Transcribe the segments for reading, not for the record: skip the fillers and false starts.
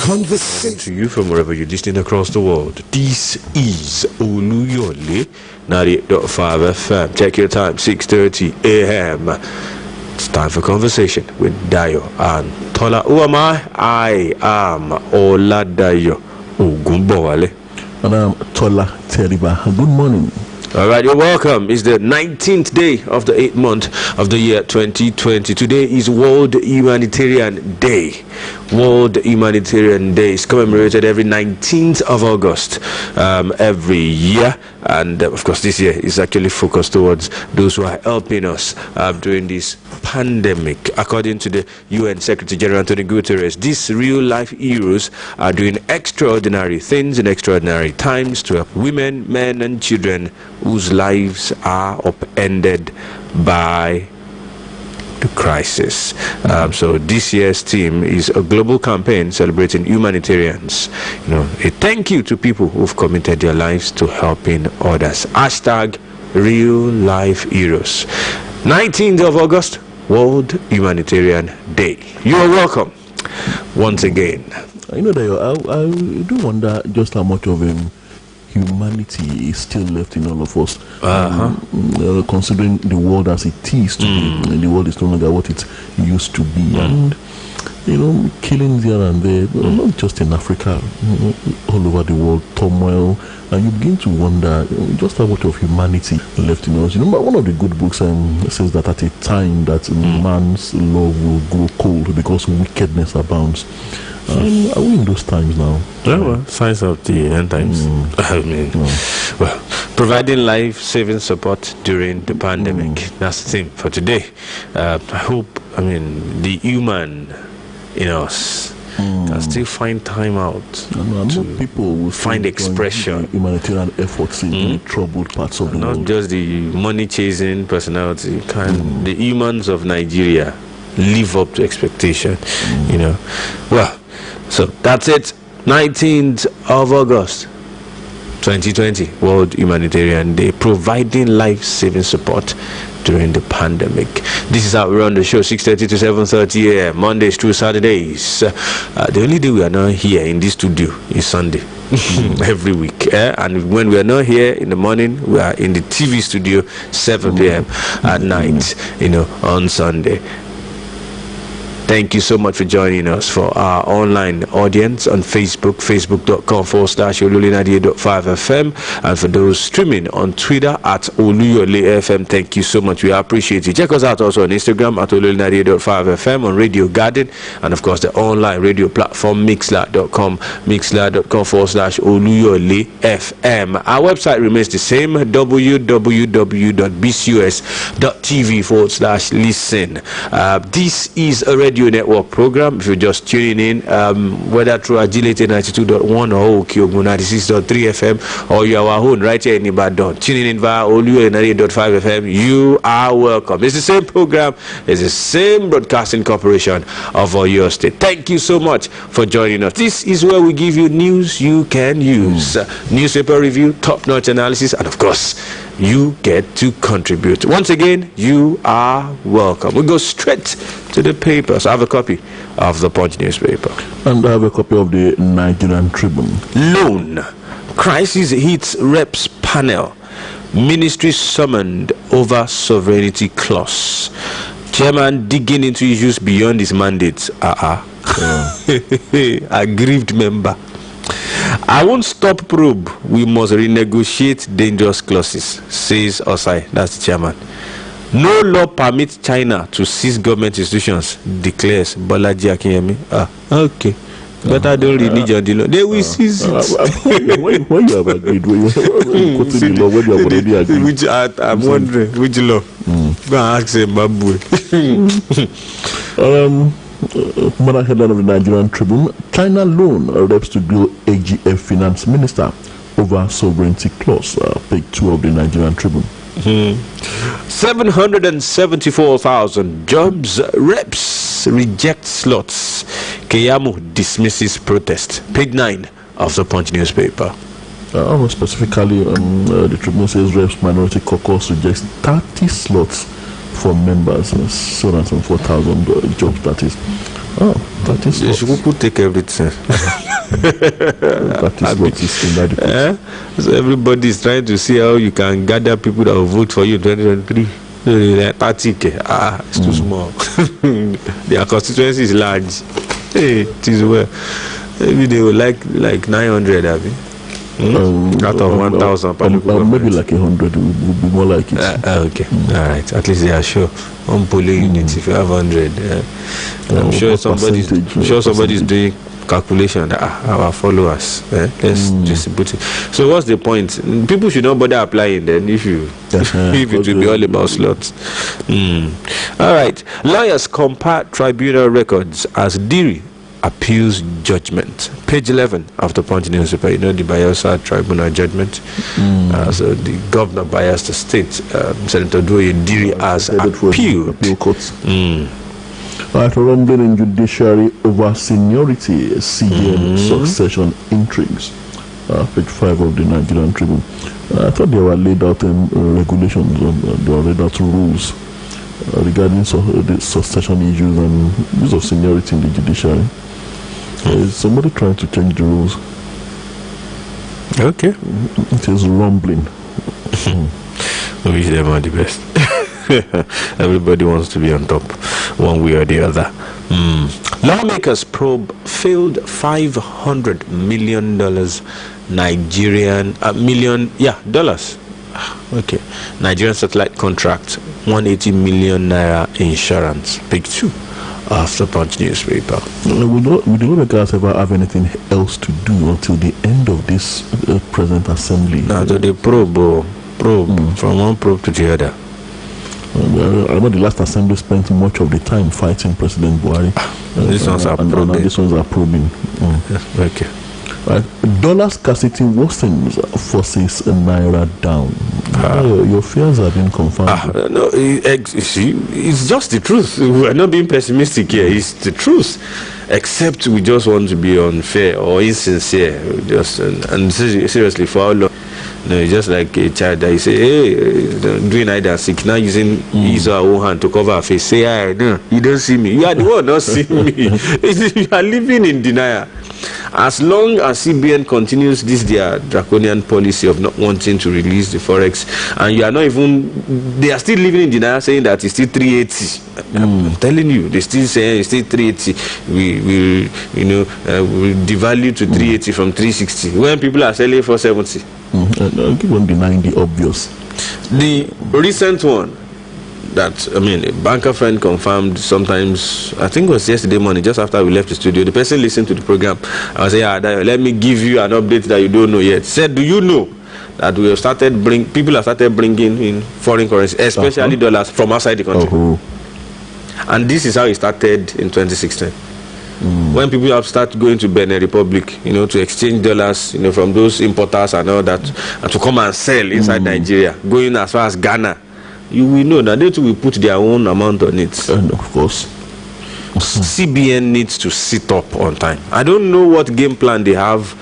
Conversation to you from wherever you're listening across the world. This is Oluyole 98.5 FM. Check your time, 6:30 a.m. It's time for conversation with Dayo and Tola. Who am I? I am Oladayo Ogunbowale. And I'm Tola Teriba. Good morning. All right, you're welcome. It's the 19th day of the 8th month of the year 2020. Today is World Humanitarian Day. World Humanitarian Day is commemorated every 19th of August every year. And of course, this year is actually focused towards those who are helping us during this pandemic. According to the UN Secretary General Antonio Guterres, these real-life heroes are doing extraordinary things in extraordinary times to help women, men, and children whose lives are upended by the crisis. So this year's theme is a global campaign celebrating humanitarians. A thank you to people who've committed their lives to helping others. Hashtag real life heroes. 19th of August, World Humanitarian Day. You are welcome once again. I do wonder just how much of humanity is still left in all of us. Considering the world as it is today, and the world is no longer what it used to be, and killings here and there, not just in Africa, all over the world, turmoil, and you begin to wonder just how much of humanity left in us. One of the good books says that at a time that man's love will grow cold because wickedness abounds. Are we in those times now? Well, signs of the end times. Providing life-saving support during the pandemic. That's the theme for today. I hope, the human in us can still find time out to people will find expression. Humanitarian efforts in troubled parts of the world. Not just the money-chasing personality. Can the humans of Nigeria live up to expectation? So that's it. 19th of August 2020, World Humanitarian Day, providing life-saving support during the pandemic. This is how we run the show, 6:30 to 7:30 a.m. Mondays through Saturdays. The only day we are not here in this studio is Sunday. Every week, and when we are not here in the morning, we are in the TV studio 7 p.m. at night, on Sunday. Thank you so much for joining us. For our online audience on Facebook, facebook.com/Oluyole98.5 FM, and for those streaming on Twitter at Oluyole FM, thank you so much. We appreciate it. Check us out also on Instagram at Oluyole98.5 FM, on Radio Garden, and of course the online radio platform mixler.com/Oluyole FM. Our website remains the same, www.bcus.tv/listen. This is a radio network program. If you're just tuning in, whether through Agility 92.1 or Okyogun 96.3 FM, or you are our own right here in Ibadan, tuning in via Oluyole 98.5 FM, you are welcome. It's the same program, it's the same broadcasting corporation of Oyo State. Thank you so much for joining us. This is where we give you news you can use, newspaper review, top-notch analysis, and of course, you get to contribute. Once again, you are welcome. We go straight to the papers. I have a copy of the Punch newspaper. And I have a copy of the Nigerian Tribune. Loan. Crisis hits reps panel. Ministry summoned over sovereignty clause. Chairman digging into issues beyond his mandate. Aggrieved member. I won't stop probe. We must renegotiate dangerous clauses, says Osai. That's the chairman. No law permits China to seize government institutions, declares Bolaji Akinyemi. Okay. Better don't religion the law. They will seize it. When you have agreed, when you have already agreed. I'm wondering, which law? Go and ask Zimbabwe. Another headline of the Nigerian Tribune: China loan reps to grill AGF finance minister over sovereignty clause. Page 2 of the Nigerian Tribune. 774,000 jobs. Reps reject slots. Keyamo dismisses protest. Page 9 of the Punch newspaper. Specifically, the Tribune says Reps Minority Caucus rejects 30 slots for members, 704,000 jobs, that is. That is You should take everything. That is what is in that report. So everybody is trying to see how you can gather people that will vote for you in 2023. 30K. It's too small. Their constituency is large. Hey, it is well. Maybe they will like 900, I mean. Out of 1,000. Maybe like 100 would be more like it. Okay. All right. At least they are sure. On polling units, if you have 100, I'm sure somebody's doing calculation. Our followers. Let's distribute it. So what's the point? People should not bother applying then if it will be all about slots. All right. Lawyers compare tribunal records as Diri appeals judgment. Page 11 of the Punch newspaper. You know the Bayelsa tribunal judgment. So the governor of Bayelsa State, Senator Doye Diri, has appealed. After rumbling in judiciary over seniority, CBN succession intrigues. Page 5 of the Nigerian Tribune. I thought there were laid out regulations, there were laid out rules regarding the succession issues and use of seniority in the judiciary. Is somebody trying to change the rules? Okay. It is rumbling. We wish them all the best. Everybody wants to be on top, one way or the other. Lawmakers probe failed $500 million dollars. Okay. Nigerian satellite contract, 180 million naira insurance. Page 2 of the Punch newspaper. Will the lawmakers ever have anything else to do until the end of this present assembly? Now, so they probe from one probe to the other. I know the last assembly spent much of the time fighting President Buhari. These ones are probing. These ones are probing. Okay. Dollar scarcity worsens, forces naira down. Your fears have been confirmed. No, it's just the truth. We're not being pessimistic here. It's the truth. Except we just want to be unfair or insincere. And seriously, for how long? No, it's just like a child that you say, hey, doing hide and seek, now using his or her own hand to cover her face. Say, hey, no, you don't see me. You are the one not seeing me. You are living in denial. As long as CBN continues this their draconian policy of not wanting to release the forex, and you are not even, they are still living in denial, saying that it's still 380. I'm telling you, they still saying it's still 380. We devalue to 380 from 360 when people are selling 470. I keep on denying the obvious. The recent one that, a banker friend confirmed sometimes, I think it was yesterday morning, just after we left the studio, the person listened to the program. I was saying, let me give you an update that you don't know yet. Said, do you know that people have started bringing in foreign currency, especially dollars from outside the country? And this is how it started in 2016. When people have started going to Benin Republic, to exchange dollars, from those importers and all that, and to come and sell inside Nigeria, going as far as Ghana, you will know that they too will put their own amount on it. And of course, CBN needs to sit up on time. I don't know what game plan they have,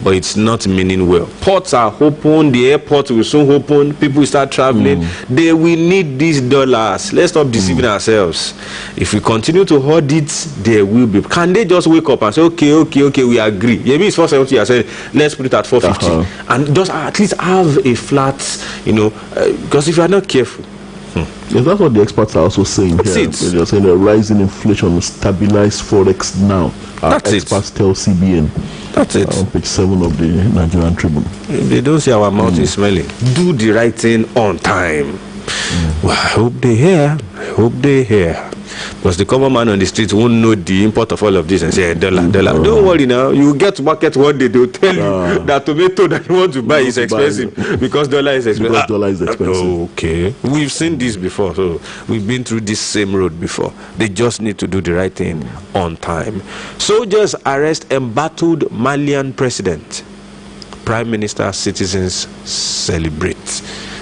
but it's not meaning well. Ports are open, the airport will soon open, people will start traveling. They will need these dollars. Let's stop deceiving ourselves. If we continue to hoard it, there will be. Can they just wake up and say, okay, we agree? Maybe it's 470, I said, let's put it at 450. And just at least have a flat, because if you are not careful. Yes, that's what the experts are also saying here. They're saying the rising inflation will stabilize forex now. That's experts tell CBN. That's it. On page 7 of the Nigerian Tribune. They don't see our mouth is smelling. Do the right thing on time. Well, I hope they hear. Because the common man on the street won't know the import of all of this and say, dollar. Don't worry now. You get to market one day, they'll tell you that tomato that you want to buy is expensive because dollar is expensive. Okay. We've seen this before. So we've been through this same road before. They just need to do the right thing on time. Soldiers arrest embattled Malian president. Prime Minister, citizens celebrate.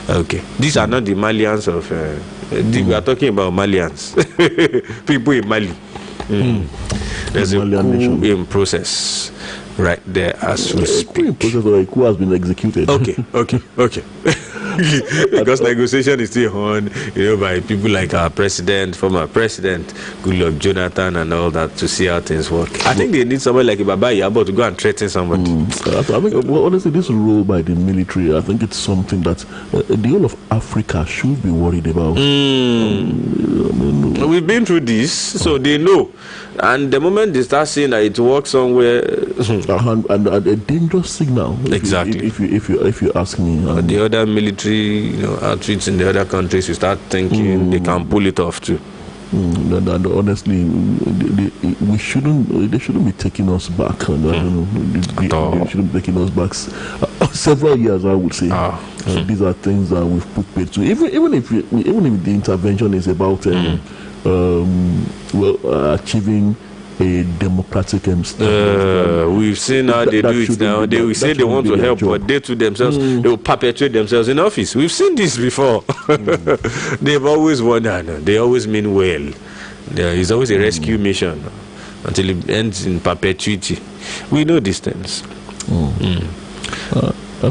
Okay. These are not the Malians of... we are talking about Malians. People in Mali. There's a coup in process right there as we speak. Coup in process, or a coup has been executed. Okay. because negotiation is still on, by people like our president, former president, Goodluck Jonathan, and all that, to see how things work. I think they need somebody like Baba Yabo to go and threaten somebody. I think, honestly, this role by the military, I think it's something that the whole of Africa should be worried about. We've been through this, so they know. And the moment they start seeing that it works somewhere, and a dangerous signal. Exactly. If you ask me, the other military, outfits in the other countries, you start thinking they can pull it off too. And honestly, they shouldn't be taking us back. They shouldn't be taking us back several years, I would say. These are things that we've put paid to. Even if the intervention is about achieving a democratic we've seen how they do it now. They will say they want to help, but they to themselves they will perpetuate themselves in office. We've seen this before. They've always wondered. They always mean well. There is always a rescue mission until it ends in perpetuity. We know these things.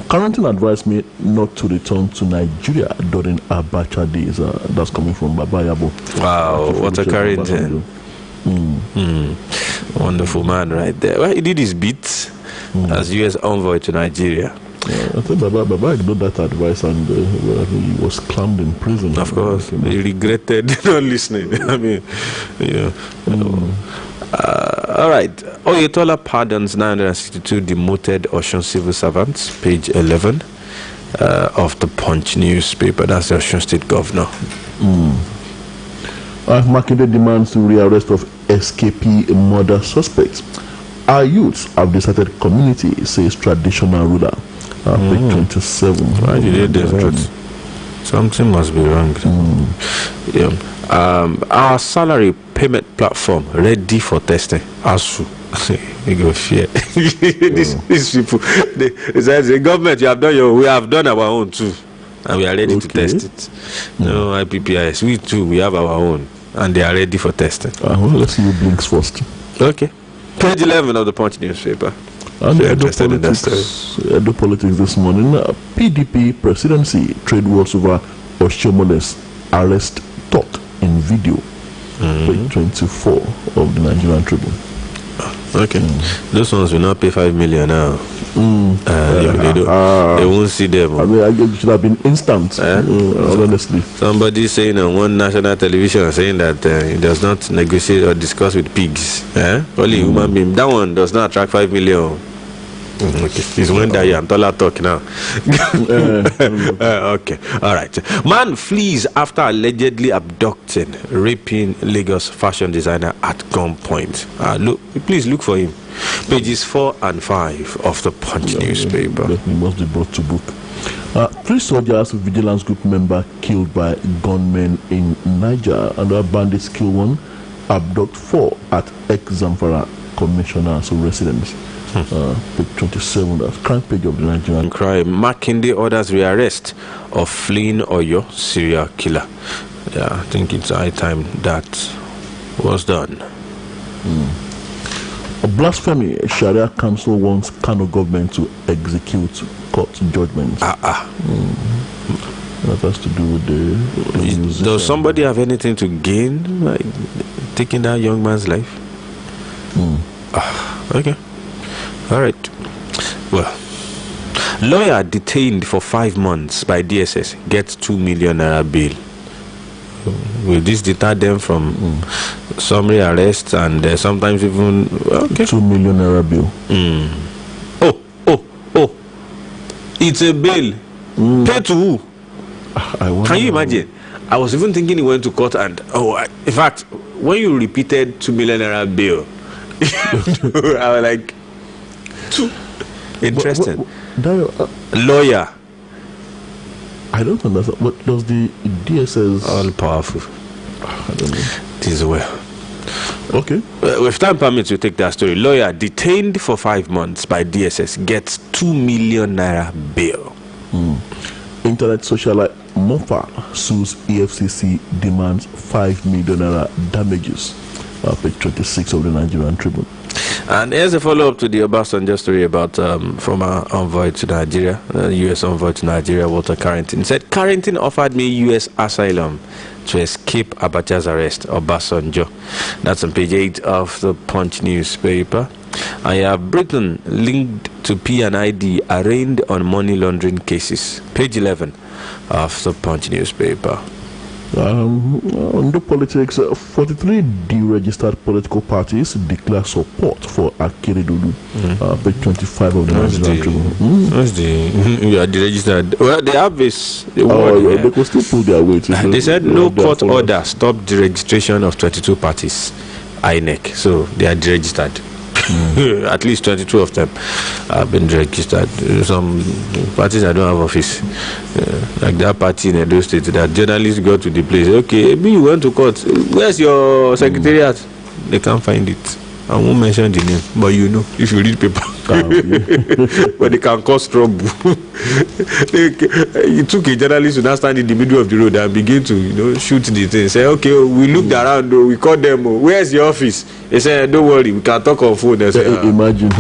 Quarantine advised me not to return to Nigeria during Abacha days. That's coming from Baba Yabo. Wow, what a quarantine. Wonderful man right there. Well, he did his bit as U.S. envoy to Nigeria. I think Baba ignored that advice, and he was clamped in prison. Of course, he regretted not listening. I mean, all right. Tola pardons 962 demoted Osun civil servants. Page 11 of the Punch newspaper. That's the Osun State governor. Makinde demands the rearrest of SKP murder suspects. Our youths have deserted community, says traditional ruler. Page 27. Why did they desert? Something must be wrong. Our salary payment platform ready for testing. ASU. We go fear. These people. The government, we have done our own too. And we are ready to test it. No IPPIS. We too, we have our own. And they are ready for testing. Let's see who blinks first. Okay. Page 11 of the Punch newspaper. And Edo politics this morning. PDP presidency trade wars over Oshomole's arrest talk in video. Page 24 of the Nigerian Tribune. Okay. Those ones will not pay 5 million now. They won't see them. I mean, it should have been instant. Honestly, somebody saying on one national television saying that he does not negotiate or discuss with pigs. Only human being. That one does not attract 5 million. Okay, it's when that and Tola talk now. Okay, all right. Man flees after allegedly abducting, raping Lagos fashion designer at gunpoint. Please look for him. Pages 4 and 5 of the Punch newspaper. He must be brought to book. 3 soldiers, vigilance group member killed by gunmen in Niger. Another bandits kill 1, abduct 4 at ex-Zamfara commissioner's residence. Page 27, that's crime page of the Nigerian crime. Makinde orders rearrest of fleeing Oyo serial killer. I think it's high time that was done. A blasphemy. Sharia Council wants Kano government to execute court judgments. That has to do with the does somebody have anything to gain like taking that young man's life? Okay. All right. Well, lawyer detained for 5 months by DSS gets 2 million naira bail. Will this deter them from summary arrests and sometimes even 2 million naira bill? Oh! It's a bail. Pay to who? Can you imagine? I was even thinking he went to court and in fact, when you repeated 2 million naira bail, I was like. Interesting. Lawyer. I don't understand. What does the DSS all powerful? I don't know. It is well. Okay. With time permits, we take that story. Lawyer detained for 5 months by DSS gets 2 million naira bail. Internet socialite Mofa sues EFCC, demands 5 million naira damages. Page 26 of the Nigerian Tribune. And here's a follow-up to the Obasanjo story about former envoy to Nigeria, U.S. envoy to Nigeria, Walter Carrington. He said, Carrington offered me U.S. asylum to escape Abacha's arrest, Obasanjo. That's on page 8 of the Punch newspaper. I have Britain linked to P&ID arraigned on money laundering cases. Page 11 of the Punch newspaper. On the politics, 43 deregistered political parties declare support for Akeredolu. Page 25 of the Nigerian Tribune. What's the deregistered? Well, they have this. They could still pull their weight. They said no court order stopped the registration of 22 parties, INEC. So they are deregistered. At least 22 of them have been registered. Some parties that don't have office, like that party in Edo State, that journalists go to the place. Okay, maybe you went to court. Where's your secretariat? They can't find it. I won't mention the name, but you know, if you read paper. But they can cause trouble. It took a journalist to now stand in the middle of the road and begin to, shoot the thing. Say, okay, we looked around, we called them. Where's your office? They said, don't worry, we can talk on phone. They say, imagine.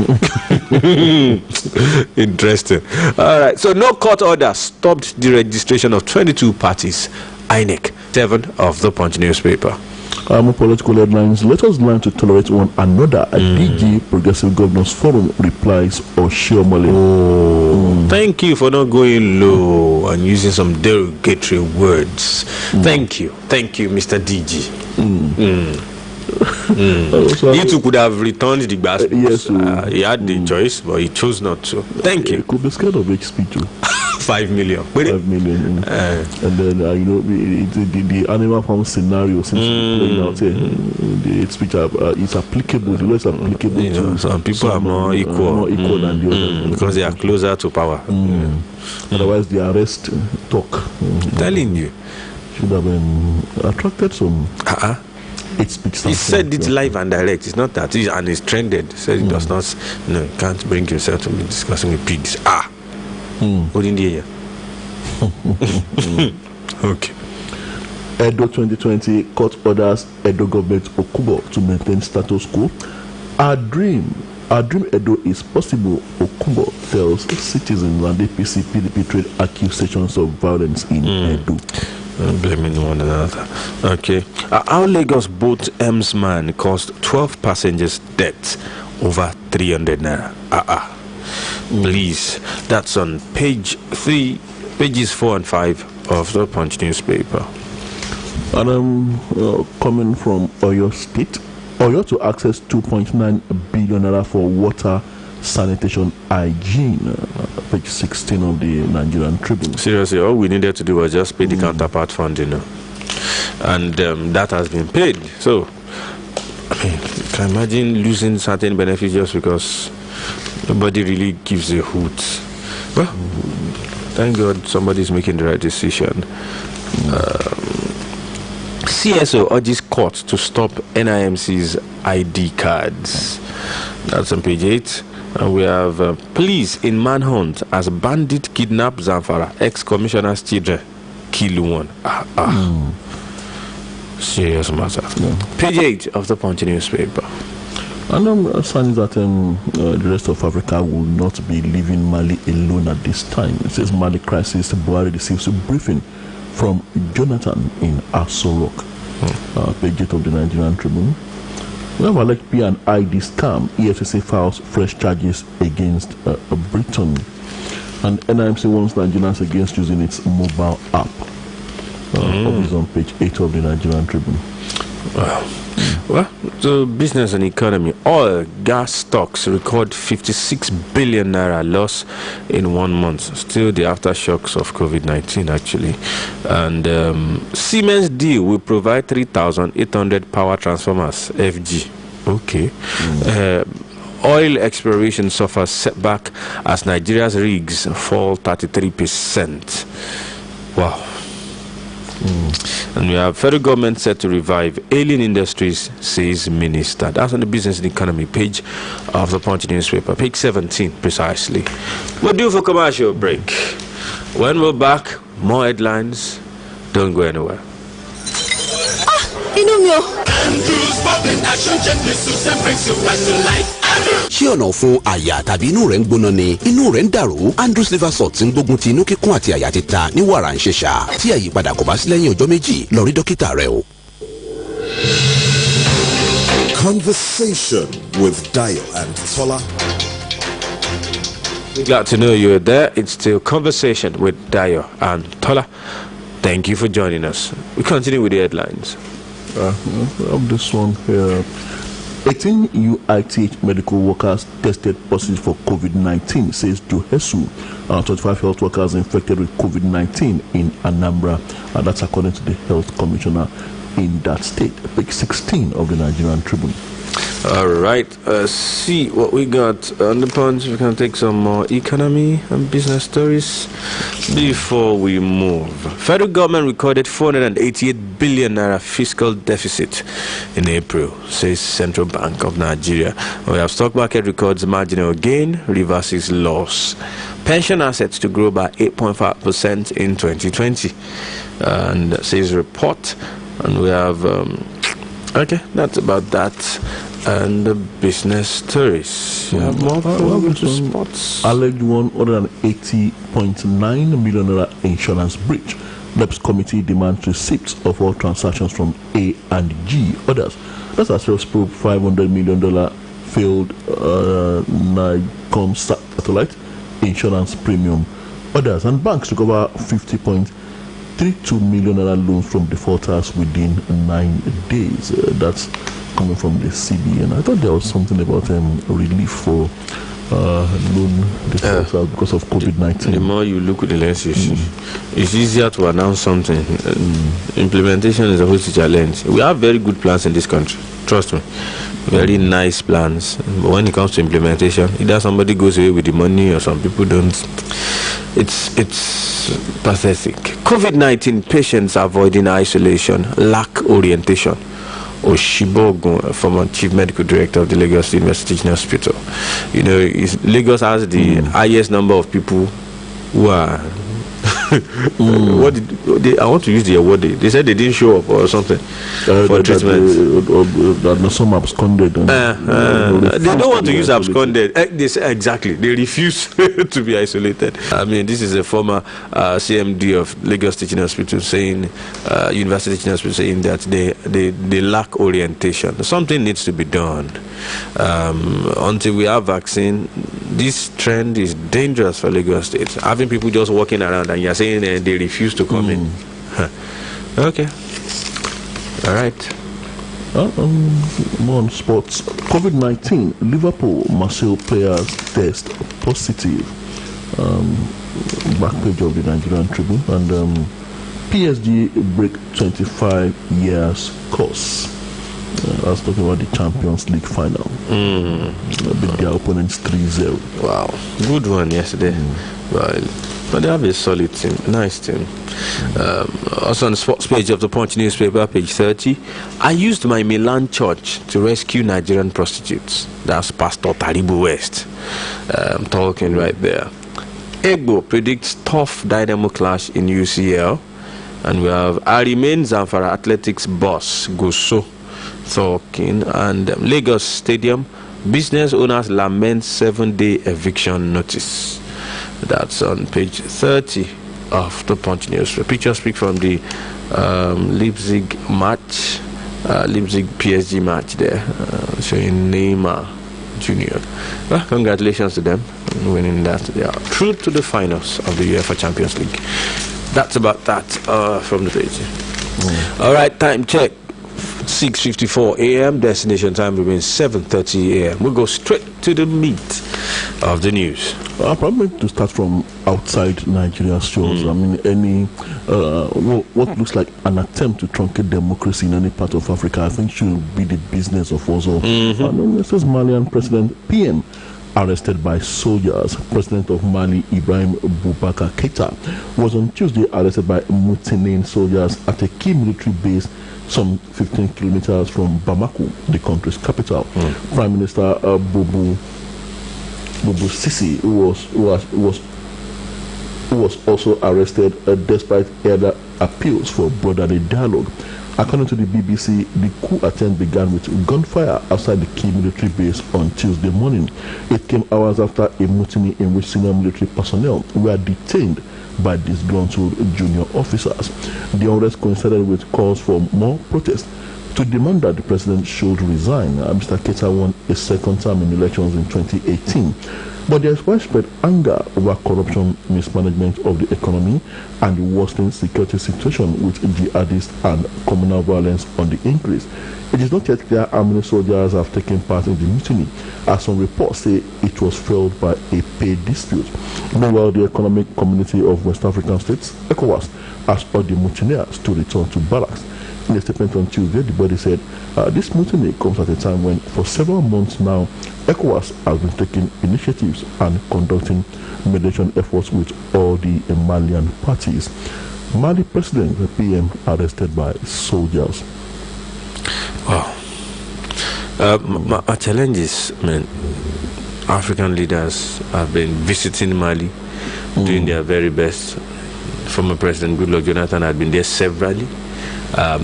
Interesting. All right. So no court order stopped the registration of 22 parties. INEC, 7 of the Punch newspaper. Political headlines. Let us learn to tolerate one another. A DG Progressive Governors Forum replies Oluyole. Thank you for not going low and using some derogatory words. Thank you, Mr. DG. You two could have returned the basket. Yes, he had the choice, but he chose not to. Thank you. It could be scared of HP too. 5 million. 5 million. And then the animal farm scenario seems to be playing out here. The speech is applicable. The law is applicable to some people are more equal than the others because they are closer to power. Otherwise, the arrest talk. Telling you, should have attracted some. He said it live and direct. It's not that, and it's trended. He said it does not. No, you can't bring yourself to be discussing with pigs. Within the year. Okay. Edo 2020 court orders Edo government Okubo to maintain status quo. Our dream Edo is possible, Okubo tells citizens, and APC PDP trade accusations of violence in Edo. Blaming one another. Okay. Our Lagos boat man caused 12 passengers deaths over 300 naira. Please, that's on pages 4 and 5 of the Punch newspaper. And coming from Oyo State, Oyo to access 2.9 billion naira for water sanitation hygiene. Page 16 of the Nigerian Tribune. Seriously, all we needed to do was just pay the counterpart fund, and that has been paid. So, I mean, you can imagine losing certain benefits just because nobody really gives a hoot. Well, thank God somebody's making the right decision. CSO urges court to stop NIMC's ID cards. That's on page 8. And we have police in manhunt as bandit kidnap Zamfara ex-commissioner's children. Kill one. Serious matter. Page 8 of the Punch newspaper. And signs that the rest of Africa will not be leaving Mali alone at this time. It says Mali crisis. Buhari receives a briefing from Jonathan in Aso Rock. Page 8 of the Nigerian Tribune. We have alleged P&ID scam. EFCC files fresh charges against Britain. And NIMC warns Nigerians against using its mobile app. Is on page 8 of the Nigerian Tribune. Well, so business and economy. Oil, gas stocks record 56 billion naira loss in 1 month. Still the aftershocks of COVID-19, actually. And Siemens deal will provide 3,800 power transformers, FG. Okay. Oil exploration suffers setback as Nigeria's rigs fall 33%. Wow. And we have federal government set to revive alien industries, says minister. That's on the business and economy page of the Punch newspaper, page 17 precisely. We'll do for commercial break. When we're back, more headlines. Don't go anywhere. Inumio. Andrews, popping action, gently suits and brings you back to life. ṣé ọ̀nà fún àyà tàbí inú rẹ̀ ń gbóná ni inú rẹ̀ ń dàrú Andrews liver salt ń gbógun ti inú kíkún àti àyà títa ní wàrà ń ṣẹ̀ṣà tí àyípadà kò bá sí lẹ́yìn ọjọ́ méjì lọ rí dókítà rẹ o. Conversation with Dayo and Tola. Glad to know you're there. It's still Conversation with Dayo and Tola. Thank you for joining us. We continue with the headlines. Of this one here. 18 UITH medical workers tested positive for COVID-19, says Johesu. 25 health workers infected with COVID-19 in Anambra. That's according to the health commissioner in that state. Page 16 of the Nigerian Tribune. All right, see what we got on the punch. We can take some more economy and business stories before we move. Federal government recorded 488 billion naira fiscal deficit in April, says Central Bank of Nigeria. We have stock market records marginal gain, reverses loss. Pension assets to grow by 8.5% in 2020, and says report. And we have okay, that's about that. And the business stories. You have more spots. Alleged 180.9 million naira insurance breach. LEPS committee demands receipts of all transactions from A and G. Others. That's a sales probe $500 million failed NICOM satellite insurance premium. Others. And banks recover 50.32 million naira loans from defaulters within 9 days. That's coming from the CBN. I thought there was something about relief for loan defaulters because of COVID-19. The more you look at the lenses, it's easier to announce something. Implementation is a whole challenge. We have very good plans in this country. Trust me. Very nice plans. But when it comes to implementation, either somebody goes away with the money or some people don't. It's pathetic. COVID-19 patients avoiding isolation, lack orientation. Oshibogun, former chief medical director of the Lagos University Teaching Hospital. You know, Lagos has the highest number of people who are what did they, I want to use the word they said they didn't show up or something for treatment. That some absconded. They don't want to use absconded. They say exactly. They refuse to be isolated. I mean, this is a former CMD of Lagos Teaching Hospital saying, University Teaching Hospital saying that they lack orientation. Something needs to be done. Until we have vaccine, this trend is dangerous for Lagos State. Having people just walking around and you're saying they refuse to come in. Okay. All right. More on sports. COVID-19. Liverpool Marseille players test positive. Back page of the Nigerian Tribune. And PSG break 25 years course. I was talking about the Champions League final. Beat their opponents 3-0. Wow. Good one yesterday. Well, but they have a solid team, nice team. Also on the sports page of the Punch newspaper, page 30, I used my Milan church to rescue Nigerian prostitutes. That's Pastor Taribu West. I'm talking right there. Egbo predicts tough Dynamo clash in UCL. And we have Arimen Zamfara Athletics boss, Goso, talking. And Lagos Stadium, business owners lament 7-day eviction notice. That's on page 30 of the Punch News. The pictures speak from the Leipzig match, Leipzig PSG match there, showing Neymar Jr. Well, congratulations to them on winning that. They are through to the finals of the UEFA Champions League. That's about that from the page. All right, time check. 6:54 a.m. Destination time remains 7:30 a.m. We'll go straight to the meat of the news. I'll probably to start from outside Nigeria shores. I mean, what looks like an attempt to truncate democracy in any part of Africa, I think should be the business of us all. And this is Malian President PM arrested by soldiers. President of Mali, Ibrahim Boubacar Keita, was on Tuesday arrested by mutinying soldiers at a key military base some 15 kilometers from Bamako, the country's capital. Prime Minister Boubou Sisi, who was also arrested despite other appeals for brotherly dialogue. According to the BBC, the coup attempt began with gunfire outside the key military base on Tuesday morning. It came hours after a mutiny in which senior military personnel were detained by disgruntled junior officers. The unrest coincided with calls for more protests to demand that the president should resign. Mr. Keita won a second term in elections in 2018. But there is widespread anger over corruption, mismanagement of the economy, and the worsening security situation with jihadists and communal violence on the increase. It is not yet clear how many soldiers have taken part in the mutiny, as some reports say it was fueled by a pay dispute. Meanwhile, the Economic Community of West African States, ECOWAS, has urged the mutineers to return to barracks. In a statement on Tuesday, the body said this mutiny comes at a time when, for several months now, ECOWAS has been taking initiatives and conducting mediation efforts with all the Malian parties. Mali President, the PM, arrested by soldiers. Wow. Our challenge is, African leaders have been visiting Mali, doing their very best. Former President Goodluck Jonathan had been there severally.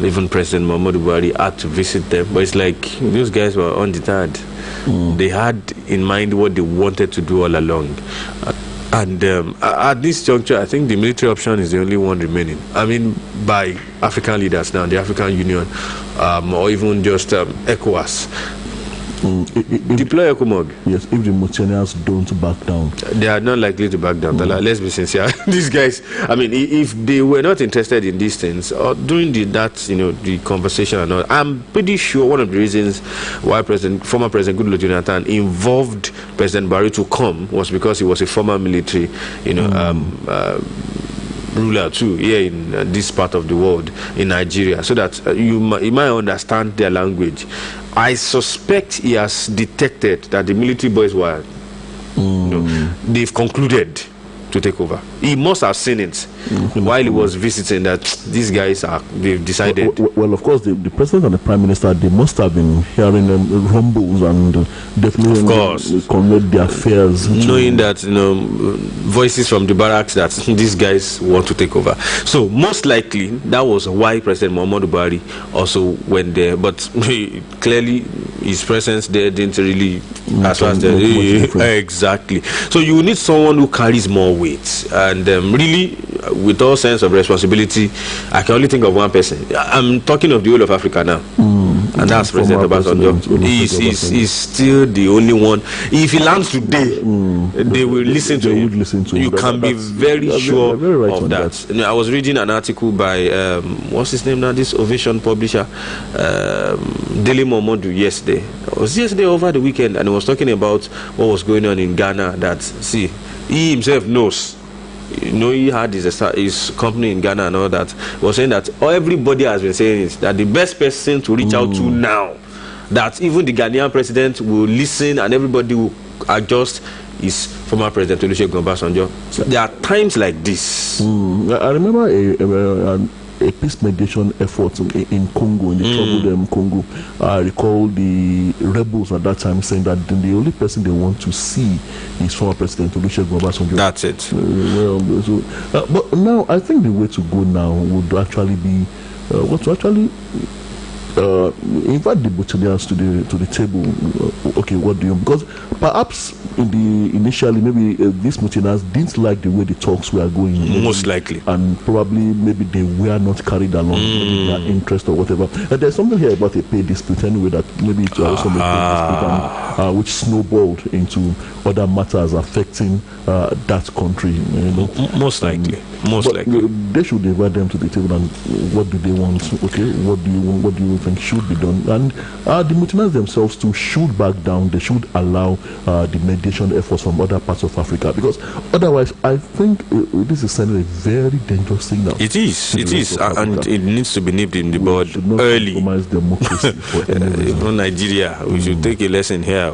Even President Muhammadu Buhari had to visit them, but it's like those guys were undeterred. They had in mind what they wanted to do all along. And at this juncture, I think the military option is the only one remaining. I mean, by African leaders now, the African Union, or even just ECOWAS. Deploy ECOMOG. Yes, if the mutineers don't back down. They are not likely to back down. Let's be sincere. These guys, I mean, if they were not interested in these things, or during the conversation and all, I'm pretty sure one of the reasons why former President Goodluck Jonathan involved President Buhari to come was because he was a former military, ruler too here in this part of the world, in Nigeria, so that you might understand their language. I suspect he has detected that the military boys were, they've concluded to take over. He must have seen it while he was visiting, that these guys they've decided. Well, of course, the president and the prime minister, they must have been hearing rumbles and definitely, of course, conveyed their fears, knowing that voices from the barracks that these guys want to take over. So most likely that was why President Muhammadu Buhari also went there. But clearly his presence there didn't really exactly. So you need someone who carries more weight, and really, with all sense of responsibility, I can only think of one person. I'm talking of the whole of Africa now, and that's President Obasanjo. He's still the only one. If he lands today, they will listen to him. You can be very sure of that. I was reading an article by what's his name now? This Ovation publisher, Dele Momodu, yesterday. It was yesterday over the weekend, and he was talking about what was going on in Ghana. That he himself knows. He had his company in Ghana and all that. He was saying that everybody has been saying it, that the best person to reach out to now, that even the Ghanaian president will listen and everybody will adjust, is former President Olusegun Obasanjo. So there are times like this. I remember a peace mediation effort in Congo, in the troubled Congo. I recall the rebels at that time saying that the only person they want to see is former President Olusegun Obasanjo. That's it. But now I think the way to go now would actually be invite the butcherians to the table. Okay, what do you? Because perhaps initially maybe these mutineers didn't like the way the talks were going. Most likely, and probably maybe they were not carried along with their interest or whatever. And there's something here about a pay dispute anyway that maybe it also made a dispute, which snowballed into other matters affecting that country. Most likely. They should invite them to the table and what do they want? Okay, what do you want? What do you think should be done? And the mutineers themselves too should back down. They should allow the mediation efforts from other parts of Africa, because otherwise I think this is sending a very dangerous signal. It is, and it needs to be nipped in the bud early. Democracy even Nigeria, we should take a lesson here.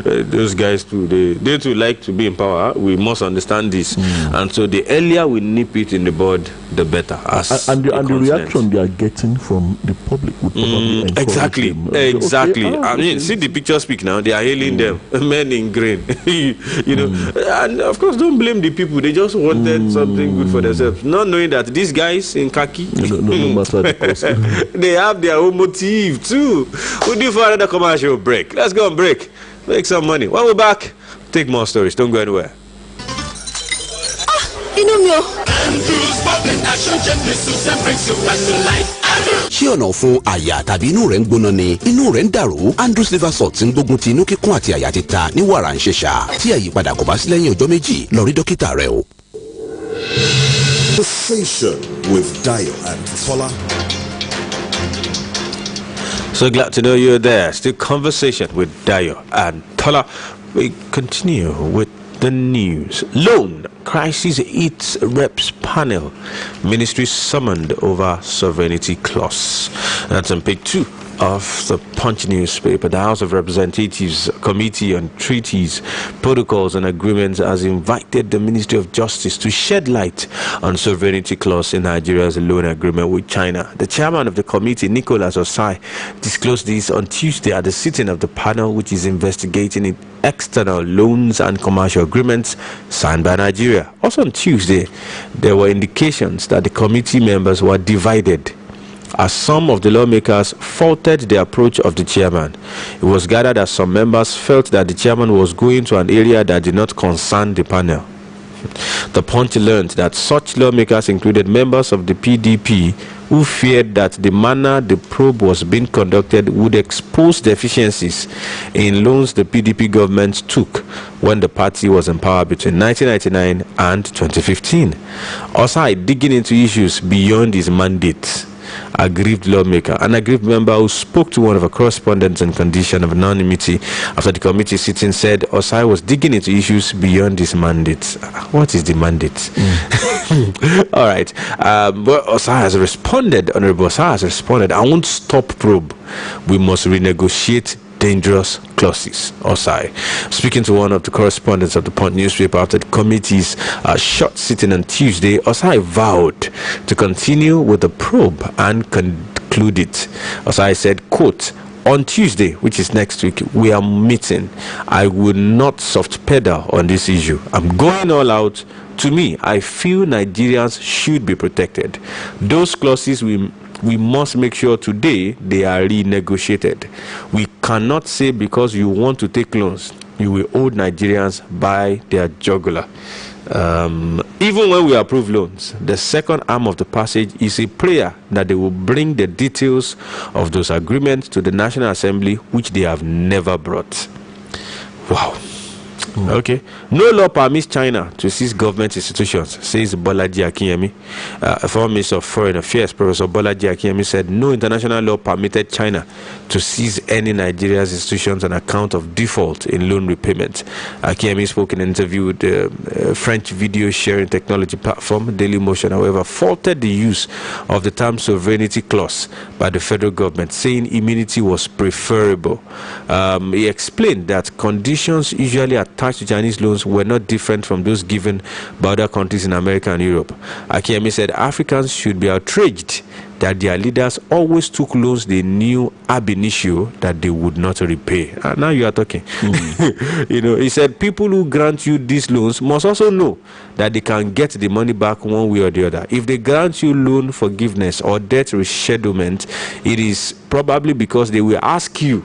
Those guys too, they too like to be in power. We must understand this, and so the earlier we nip it in the bud, the better. And the reaction they are getting from the public would probably encourage exactly, them. exactly. Okay, I mean, see the picture speak now. They are hailing them, men in green. you know, and of course, don't blame the people. They just wanted something good for themselves, not knowing that these guys in khaki, no matter the cost. they have their own motive too. We'll do for another commercial break. Let's go on break, make some money. When we're back, take more stories. Don't go anywhere. ṣé ọ̀nà fún àyà tàbí inú rẹ̀ ń gbóná ni inú rẹ̀ ń dàrú Andrews liver salt ń gbógun ti inú kíkún àti àyà títa ní wàrà ń ṣẹ̀ṣà tí àyípadà kò bá sí lẹ́yìn ọjọ́ méjì lọ rí dókítà rẹ o. Conversation with Dayo and Tola. So glad to know you're there. Still conversation with Dayo and Tola. We continue with the news. Loan crisis hits reps panel. Ministry summoned over sovereignty clause. That's on page 2 of the Punch newspaper. The House of Representatives Committee on Treaties, Protocols and Agreements has invited the Ministry of Justice to shed light on sovereignty clause in Nigeria's loan agreement with China. The chairman of the committee, Nicholas Osai, disclosed this on Tuesday at the sitting of the panel, which is investigating external loans and commercial agreements signed by Nigeria. Also on Tuesday, there were indications that the committee members were divided, as some of the lawmakers faulted the approach of the chairman. It was gathered that some members felt that the chairman was going to an area that did not concern the panel. The Punch learned that such lawmakers included members of the PDP who feared that the manner the probe was being conducted would expose deficiencies in loans the PDP government took when the party was in power between 1999 and 2015. Also, digging into issues beyond his mandate. Aggrieved lawmaker, an aggrieved member who spoke to one of our correspondents in condition of anonymity after the committee sitting, said Osai was digging into issues beyond his mandate. What is the mandate? All right. But Osai has responded, Honorable Osai has responded, I won't stop probe. We must renegotiate dangerous clauses. Osai, speaking to one of the correspondents of the Punch newspaper after the committee's short sitting on Tuesday, Osai vowed to continue with the probe and conclude it. Osai said, quote, on Tuesday, which is next week, we are meeting. I will not soft pedal on this issue. I'm going all out. To me, I feel Nigerians should be protected. Those clauses we must make sure today they are renegotiated. We cannot say because you want to take loans, you will hold Nigerians by their jugular. Even when we approve loans, the second arm of the passage is a prayer that they will bring the details of those agreements to the National Assembly, which they have never brought. Wow. Okay. No law permits China to seize government institutions, says Bolaji Akinyemi. Former Minister of Foreign Affairs, Professor Bolaji Akinyemi, said no international law permitted China to seize any Nigeria's institutions on account of default in loan repayment. Akinyemi spoke in an interview with the French video sharing technology platform Dailymotion, however, faulted the use of the term sovereignty clause by the federal government, saying immunity was preferable. He explained that conditions usually attached to Chinese loans were not different from those given by other countries in America and Europe. Akinyemi said Africans should be outraged that their leaders always took loans they knew ab initio that they would not repay. Now you are talking. You know, he said people who grant you these loans must also know that they can get the money back one way or the other. If they grant you loan forgiveness or debt reschedulement, it is probably because they will ask you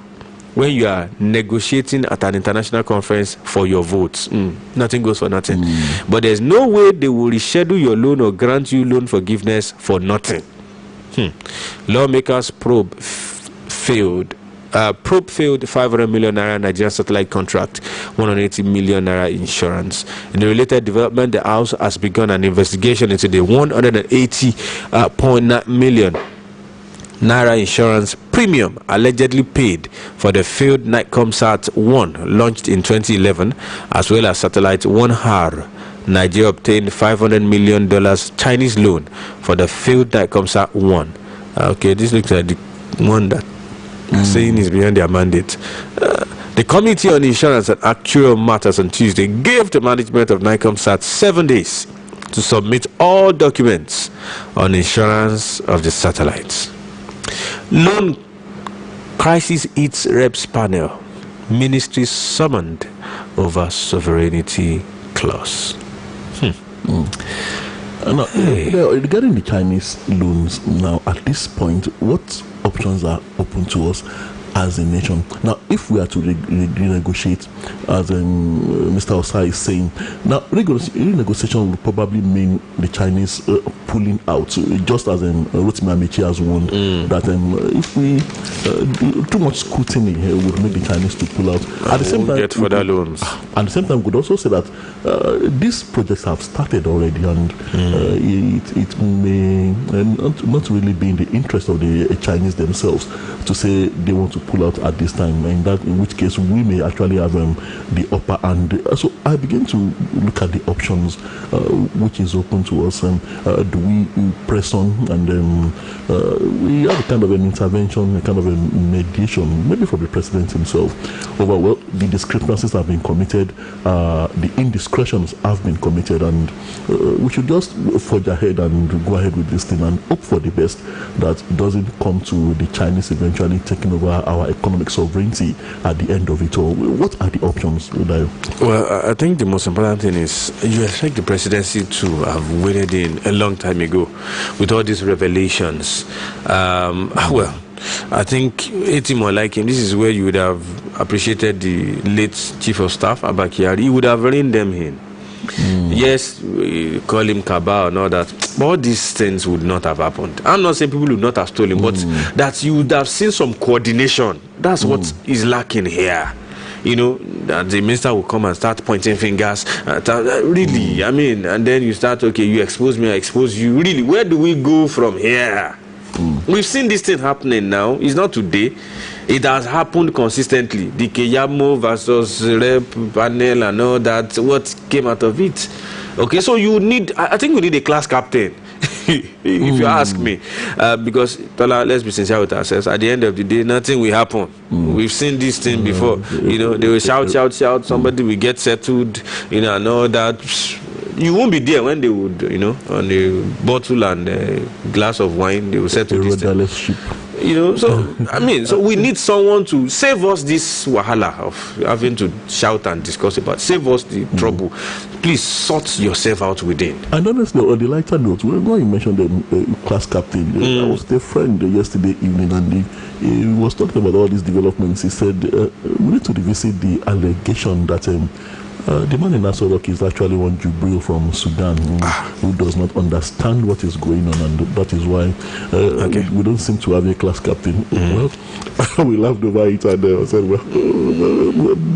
when you are negotiating at an international conference for your votes. Nothing goes for nothing. But there's no way they will reschedule your loan or grant you loan forgiveness for nothing. Lawmakers probe failed. Probe failed 500 million naira Nigerian satellite contract, 180 million naira insurance. In a related development, the House has begun an investigation into the 180.9 million naira insurance premium allegedly paid for the failed Nightcomsat 1 launched in 2011, as well as satellite 1R. Nigeria obtained $500 million Chinese loan for the failed Nightcomsat 1. Okay, this looks like the one that saying is beyond their mandate. The Committee on Insurance and Actuarial Matters on Tuesday gave the management of Nightcomsat 7 days to submit all documents on insurance of the satellites. Loan crisis hits reps panel. Ministry summoned over sovereignty clause. Now, regarding the Chinese loans, now at this point, what options are open to us as a nation? Now, if we are to renegotiate, as Mr. Osai is saying, now renegotiation will probably mean the Chinese pulling out, just as Rotimi Amici has warned that if we do too much scrutiny would make the Chinese to pull out. At the same time, get further loans. At the same time, we could also say that these projects have started already, and it may not really be in the interest of the Chinese themselves to say they want to pull out at this time, and in which case we may actually have the upper hand. So I begin to look at the options which is open to us. Do we press on and we have a kind of an intervention, a kind of a mediation, maybe from the president himself, over the discrepancies have been committed, the indiscretions have been committed, and we should just forge ahead and go ahead with this thing and hope for the best, that it doesn't come to the Chinese eventually taking over our economic sovereignty at the end of it all. What are the options, Udayo? Well, I think the most important thing is you expect the presidency to have waded in a long time ago with all these revelations. Well, I think hate him or like him, this is where you would have appreciated the late chief of staff, Abba Kyari. He would have reined them in. Yes, we call him cabal and all that, but all these things would not have happened. I'm not saying people would not have stolen, but that you would have seen some coordination. That's what is lacking here. You know, that the minister will come and start pointing fingers. Really, I mean, and then you start, okay, you expose me, I expose you. Really, where do we go from here? We've seen this thing happening now. It's not today. It has happened consistently. The Keyamo versus Rep panel and all that. What came out of it? Okay, so you need, I think we need a class captain. If you ask me, because Tola, let's be sincere with ourselves. At the end of the day, nothing will happen. We've seen this thing before. You know, they will shout. Somebody will get settled. You know, and all that. You won't be there when they would, you know, on a bottle and a glass of wine, they will settle this thing. You know, so I mean, so we need someone to save us this wahala of having to shout and discuss about. Save us the trouble. Please sort yourself out within. And honestly, on the lighter note, when you mentioned the class captain, I was with a friend yesterday evening, and he was talking about all these developments. He said we need to revisit the allegation that the man in Asorok is actually one Jubril from Sudan who does not understand what is going on, and that is why we don't seem to have a class captain. Well, we laughed over it, and I said, well,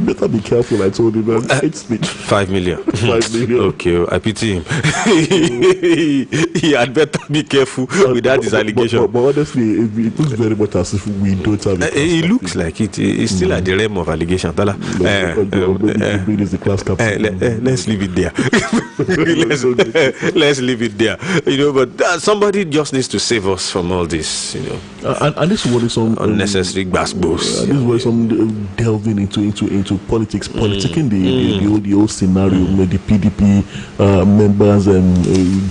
better be careful. I told him, hate speech. 5 million. 5 million. Okay, I pity him. He had better be careful with that his allegation. But honestly, it looks very much as if we don't have a it looks like it. It's still at the realm of allegation. Let's leave it there. let's leave it there. You know, but somebody just needs to save us from all this. You know, and this is what is some unnecessary gbasgbos. This is what some delving into politics, politicking the old scenario where the PDP members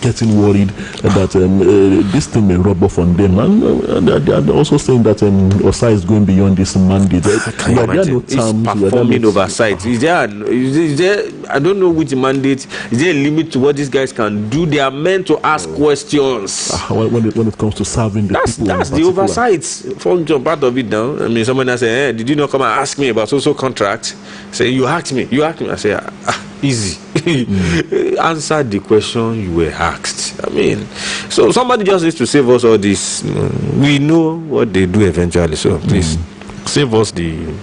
getting worried that this thing may rub off on them, and they are also saying that Osai is going beyond this mandate. There are no terms. Performing oversight. Is there, I don't know which mandate, is there a limit to what these guys can do? They are meant to ask questions. When it comes to serving the people. That's the oversight function part of it now. I mean, someone has said, hey, did you not come and ask me about social contract? Say, you asked me. I say, easy. Answer the question you were asked. I mean, so somebody just needs to save us all this. We know what they do eventually, so please. Save us the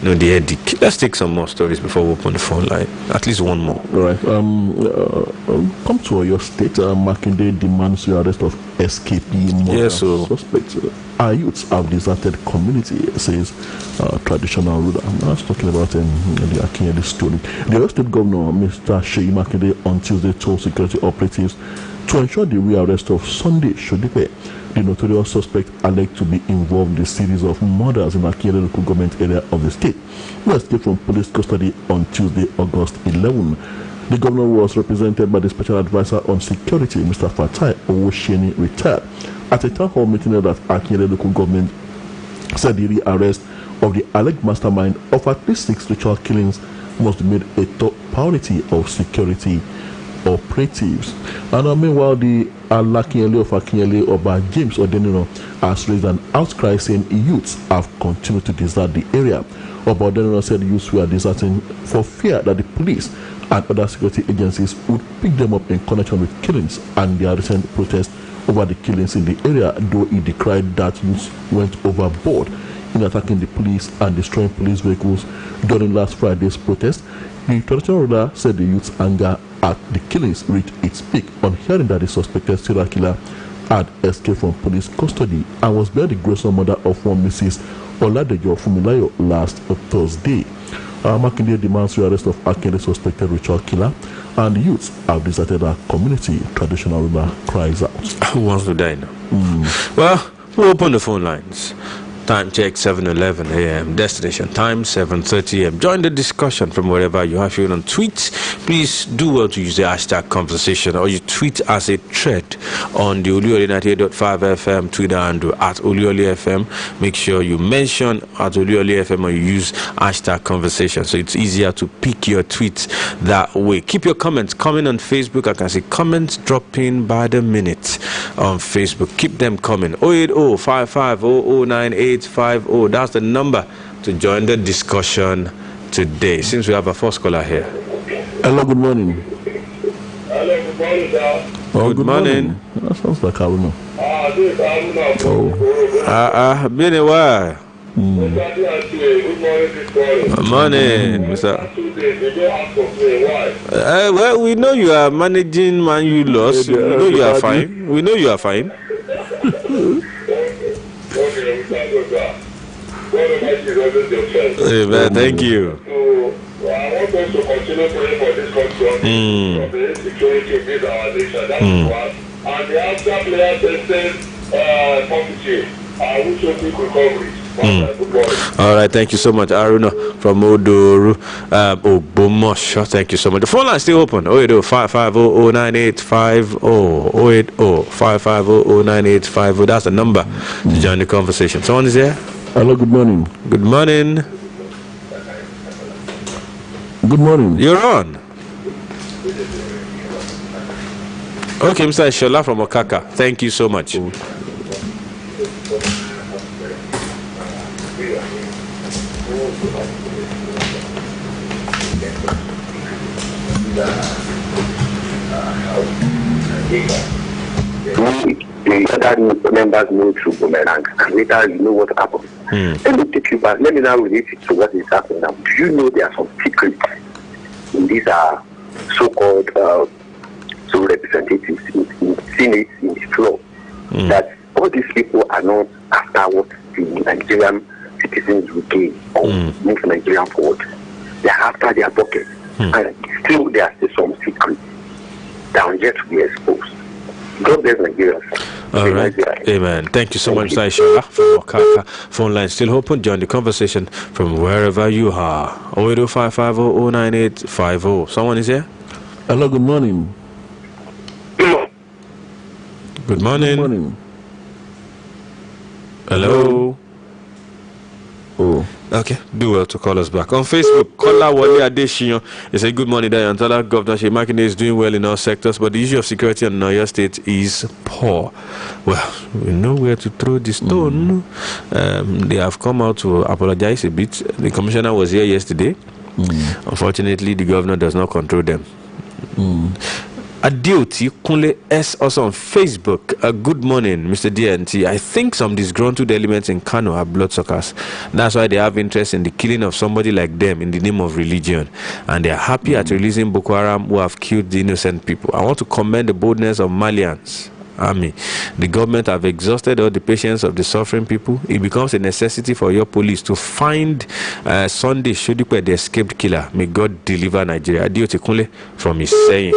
headache. Let's take some more stories before we open the phone line. At least one more. All right. Come to your state. Makinde demands the arrest of SKP suspects. Our youths have deserted community, says traditional ruler. I'm not talking about the Akinyele story. The Oyo State Governor, Mr. Seyi Makinde, on Tuesday told security operatives to ensure the rearrest of Sunday Shodipe, the notorious suspect alleged to be involved in a series of murders in Akinyele local government area of the state, who escaped from police custody on Tuesday, August 11. The governor was represented by the special advisor on security, Mr. Fatai Owosheni, retired. At a town hall meeting held at Akinyele local government, said the rearrest of the alleged mastermind of at least 6 ritual killings must be made a top priority of security operatives. And meanwhile, the Alakinyele of Akinyele Oba James Odeniro has raised an outcry saying youths have continued to desert the area. Oba Odeniro said youths were deserting for fear that the police and other security agencies would pick them up in connection with killings and their recent protests over the killings in the area, though he decried that youths went overboard in attacking the police and destroying police vehicles during last Friday's protest. The traditional ruler said the youth's anger at the killings reached its peak on hearing that the suspected serial killer had escaped from police custody and was bearing the gruesome murder of one Mrs. Oladejo Fumilayo last Thursday. Makinde demands the arrest of Akinle's suspected ritual killer, and the youths have deserted our community. Traditional ruler cries out. Who wants to die now? Well, we'll open the phone lines. Time check 7:11 a.m. Destination time 7:30 a.m. Join the discussion from wherever you have. If you're on tweets, please do well to use the hashtag conversation, or you tweet as a thread on the Oluyole 98.5 FM Twitter handle at Oluyole FM. Make sure you mention at Oluyole FM or you use hashtag conversation, so it's easier to pick your tweets that way. Keep your comments coming on Facebook. I can see comments dropping by the minute on Facebook. Keep them coming. 08055009850. That's the number to join the discussion today. Since we have a first caller here. Hello, good morning. Hello, good morning, sir. Oh, good morning. That sounds like Haruna. This is Haruna. Been a while. Good morning, Good morning, Mr. Well, we know you are managing Man U loss. We know you are fine. We know you are fine. Amen. Thank you. So, I want us to continue praying for this country, for the insecurity of this our nation. That's one. And the after player tested positive. I wish you quick recovery. All right, thank you so much, Aruna from Odoru, Ogbomosho. Thank you so much. The phone line is still open. 08055009850. 08055009850. That's the number to join the conversation. Someone is here. Hello, good morning. Good morning. Good morning. You're on. Okay, Mr. Shola from Okaka. Thank you so much. The other members move through Boomerang, and later you know what happened. Let me take you back. Let me now relate it to what is happening now. Do you know there are some secrets in these so-called so representatives in Senate, in the floor, that all these people are not after what the Nigerian citizens will gain or move Nigeria forward. They are after their pockets, and still there are still some secrets that are yet to be exposed. God bless Nigeria. All right. Amen. Thank you so much, Mr. Ishola from Okaka. Phone line still open. Join the conversation from wherever you are. 08055009850. Someone is here? Hello, good morning. Good morning. Good morning. Hello. Oh. Okay, do well to call us back. On Facebook, Kola Wale Adeshion is a good morning there. Tola Governor Shemakinde is doing well in all sectors, but the issue of security in Oyo State is poor. Well, we know where to throw the stone. They have come out to apologize a bit. The commissioner was here yesterday. Unfortunately, the governor does not control them. Adioti Kunle S also on Facebook. Good morning, Mr. DNT. I think some disgruntled elements in Kano are bloodsuckers. That's why they have interest in the killing of somebody like them in the name of religion. And they are happy at releasing Boko Haram who have killed the innocent people. I want to commend the boldness of Malians army. The government have exhausted all the patience of the suffering people. It becomes a necessity for your police to find Sunday Shodipe, the escaped killer. May God deliver Nigeria. Adioti Kunle from his saying.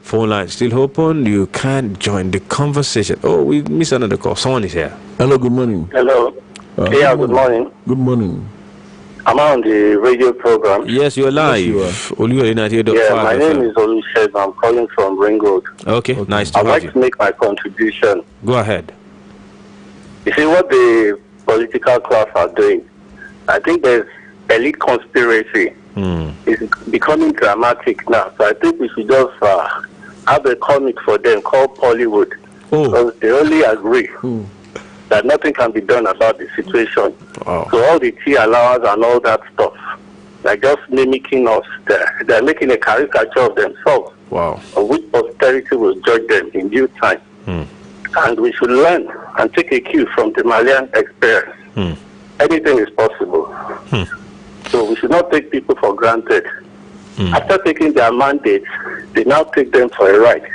Phone line still open. You can join the conversation. Oh, we missed another call. Someone is here. Hello, good morning. Hello. Good morning. Good morning. I'm on the radio program. Yes, you're live. Yes, you are. Oluyole 98.5 Yeah, my name FM. is Oluyole. I'm calling from Ring Road. Okay, nice to I'd have like you. to make my contribution. Go ahead. You see what the political class are doing? I think there's elite conspiracy. It's becoming dramatic now. So I think we should just have a comic for them called Bollywood. Because they only agree that nothing can be done about the situation. Oh. So all the tea allowance and all that stuff, they're just mimicking us. They're making a caricature of themselves. Wow. Of which posterity will judge them in due time. And we should learn and take a cue from the Malian experience. Anything is possible. So we should not take people for granted. After taking their mandate, they now take them for a ride.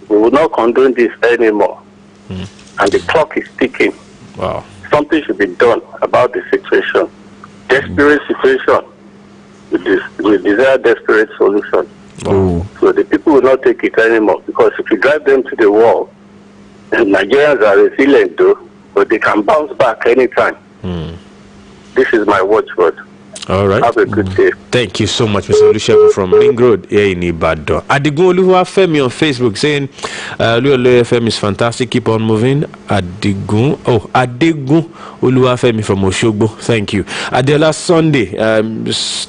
We will not condone this anymore. And the clock is ticking. Wow. Something should be done about the situation. Desperate situation. We desire desperate solution. Oh. So the people will not take it anymore, because if you drive them to the wall, Nigerians are resilient though, but they can bounce back anytime. This is my watchword. All right. Have a good day. Thank you so much, Mr. Olusegun from Ring Road here in Ibadan. Adigun Oluwafemi on Facebook saying, Oluyole FM is fantastic. Keep on moving. Adigun Oluwafemi from Oshogbo. Thank you. Adela Sunday,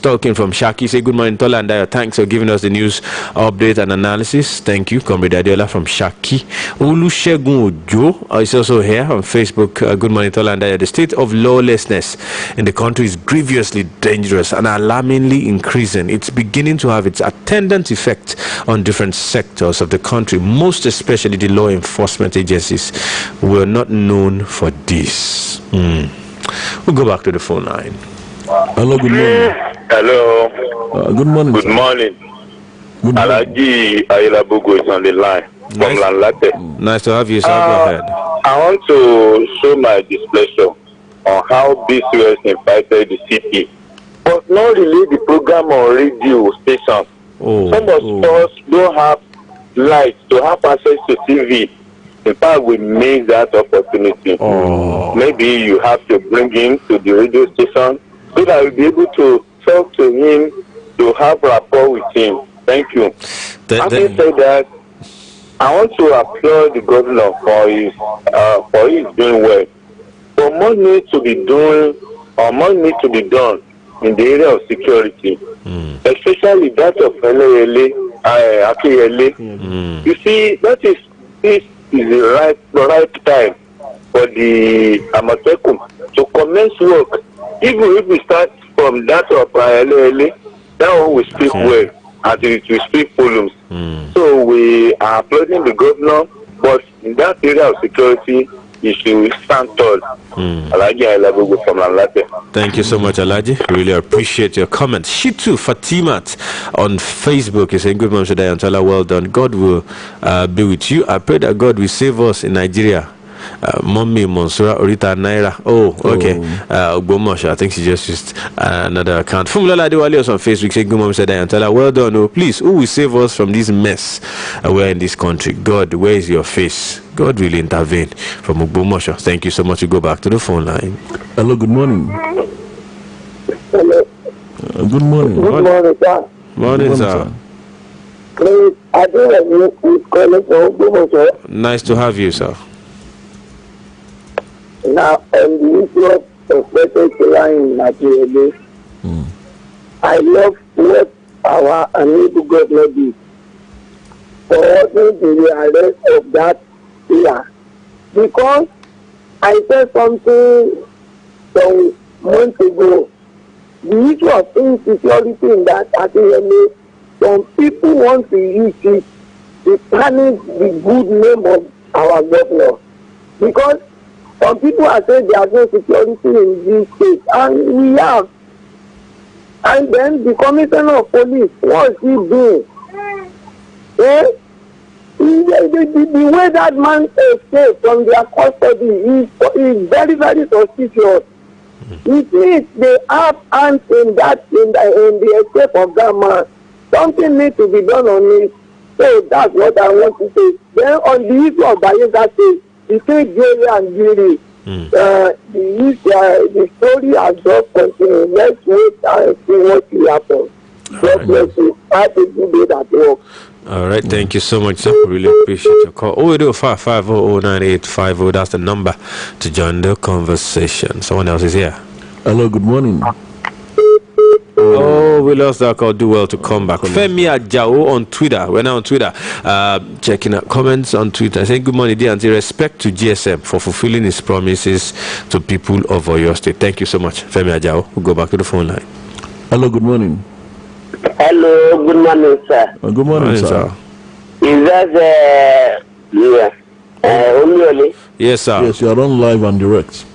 talking from Shaki. Say good morning, Tola and Dayo. Thanks for giving us the news update and analysis. Thank you, Comrade Adela from Shaki. Olusegun Ojo is also here on Facebook. Good morning, Tola and Dayo. The state of lawlessness in the country is grievously dangerous and alarmingly increasing. It's beginning to have its attendant effect on different sectors of the country, most especially the law enforcement agencies. We're not known for this. We'll go back to the phone line. Hello, good morning. Hello. Good morning. Good sir. morning. Good morning. Alaji Ayelabugo is on the line from Lanlate. Nice to have you, sir. Go ahead. I want to show my displeasure on how BCS invited the CP, but not really the program on radio station. Some of us don't have lights to have access to TV. In fact, we made that opportunity. Maybe you have to bring him to the radio station so that we'll be able to talk to him, to have rapport with him. Thank you. Having said that, I want to applaud the governor for his doing well. But more needs to be done, or more needs to be done in the area of security, especially that of Akiyele. You see, this is the right time for the Amatekum to commence work. Even if we start from that of Akiyele, that one will speak well, and it will speak volumes. So we are applauding the governor, but in that area of security, you should stand tall. Alaji Ayelabugo from Lanlate. Thank you so much, Alaji. Really appreciate your comment. Shitu Fatimat on Facebook is saying, good morning, Shadai and Tola. Well done. God will be with you. I pray that God will save us in Nigeria. Mommy Monsura Orita Naira. Oh, okay. Ogbomosh, I think she just used another account. Fumulala Adewale on Facebook saying, good morning, Shadai and Tola. Well done. Oh, please, who will save us from this mess we're in this country? God, where is your face? God will intervene. From Ogbomosh. Thank you so much. We go back to the phone line. Hello, good morning. Hello. Good morning. Good morning, sir. Morning, sir. Please, I think you calling from Ogbomoso. Nice to have you, sir. Now, on the issue of suspected Tola in Nigeria, I love what our amiable governor did for ordering the arrest of that killer. Because I said something some months ago, the issue of insecurity in that academy, some people want to use it to tarnish the good name of our governor. Because some people are saying there is no security in this state, and we have. And then the commissioner of police, what is he doing? The way that man escaped from their custody is very, very suspicious. It means they have hands in the escape of that man. Something needs to be done on it. So that's what I want to say. Then on the issue of Bayelsa State, between Jerry and Giri, The story has just continued. Let's wait and see what will happen. God bless you. Have a good day at work. All right, thank you so much, sir. Really appreciate your call. 08055009850. That's the number to join the conversation. Someone else is here. Hello, good morning. Oh, we lost that call. Do well to come back. Femi Ajao on Twitter. We're now on Twitter. Checking out comments on Twitter. Saying good morning, dear Auntie. Respect to GSM for fulfilling his promises to people of Oyo State. Thank you so much, Femi Ajao. We'll go back to the phone line. Hello, good morning. Hello, good morning, sir. Good morning, sir. Is that Oluyole? Yes, sir. Yes, you are on live and direct.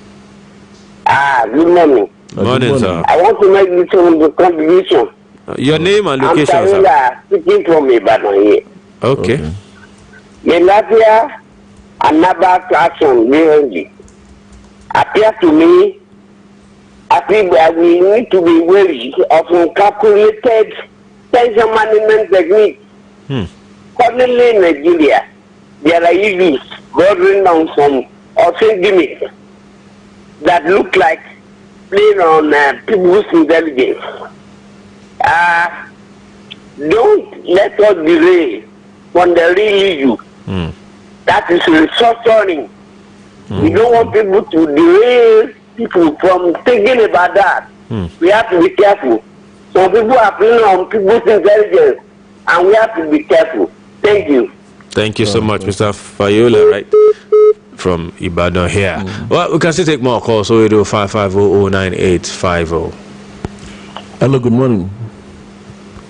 Good morning. Morning, sir. I want to make this contribution. Your name and location, I'm sir. speaking from Ibadan here. Okay. Melafia and Naba Classroom really appears to me I think that we need to be wary of calculated tension management techniques. Currently in Nigeria, there are issues bordering on some obscene gimmicks that look like playing on people's intelligence. Don't let us derail from the real issue. That is restructuring. We don't want people to derail people from thinking about that. We have to be careful. Some people are playing on people's intelligence, and we have to be careful. Thank you. Thank you so much, Mr. Fayola, right? From Ibadan here. Well, we can still take more calls. 08055009850. Hello, good morning.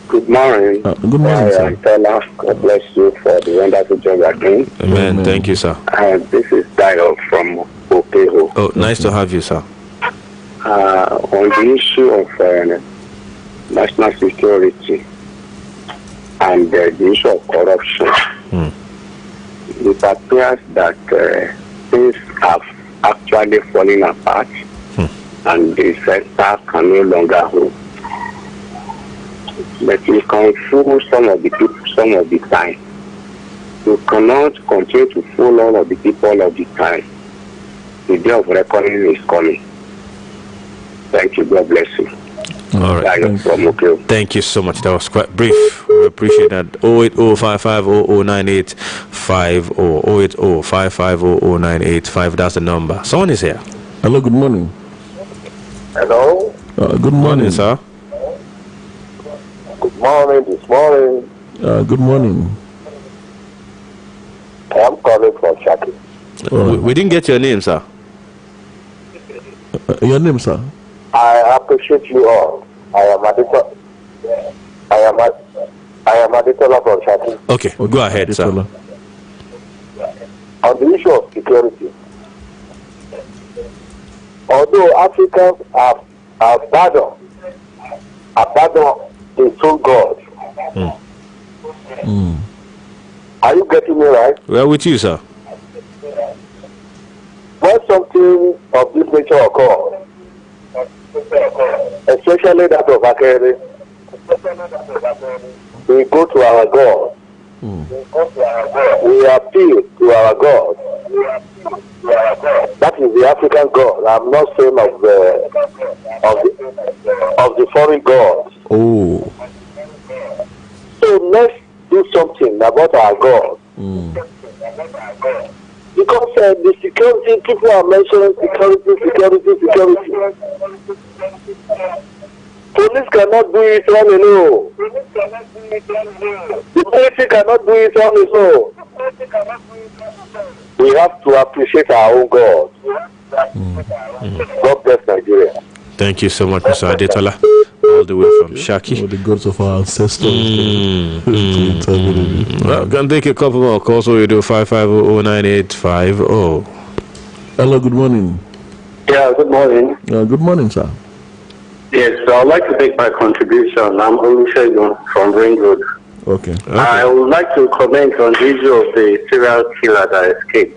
Good morning. Good morning, sir. Tola. God bless you for the wonderful job you are doing. Amen. Thank you, sir. This is Dio from Okeho. Oh, nice to have you, sir. On the issue of national security and the issue of corruption, it appears that things have actually fallen apart and the sector can no longer hold. But we can fool some of the people some of the time. We cannot continue to fool all of the people all of the time. The day of reckoning is coming. Thank you. God bless you. All right. Thank you so much. That was quite brief. We appreciate that. 08055009850. 08055009850. That's the number. Someone is here. Hello, good morning. Hello. Good morning, sir. Good morning. This morning. Good morning. I'm calling from Shaki. We didn't get your name, sir. Your name, sir? I appreciate you all. I am Aditola from Shaki. Okay, go ahead, sir. On the issue of security, although Africans have abandoned the true God. Are you getting me right? We're with you, sir. When something of this nature occurs, especially that of Akere, we go to our God. We appeal to our God. That is the African God. I'm not saying of the foreign gods. Oh. So let's do something about our God. Because the security, people are mentioning security. Police cannot do it on its own. The military cannot do it on its own. We have to appreciate our own God. God bless Nigeria. Thank you so much, Mr. Adetola, all the way from Shaki. The gods of our ancestors. Well, can take a couple more calls. So you do 5509850. Hello, good morning. Yeah, good morning. Good morning, sir. Yes, so I'd like to make my contribution. I'm Oluyole from Ring Road. Okay. I would like to comment on the issue of the serial killer that escaped.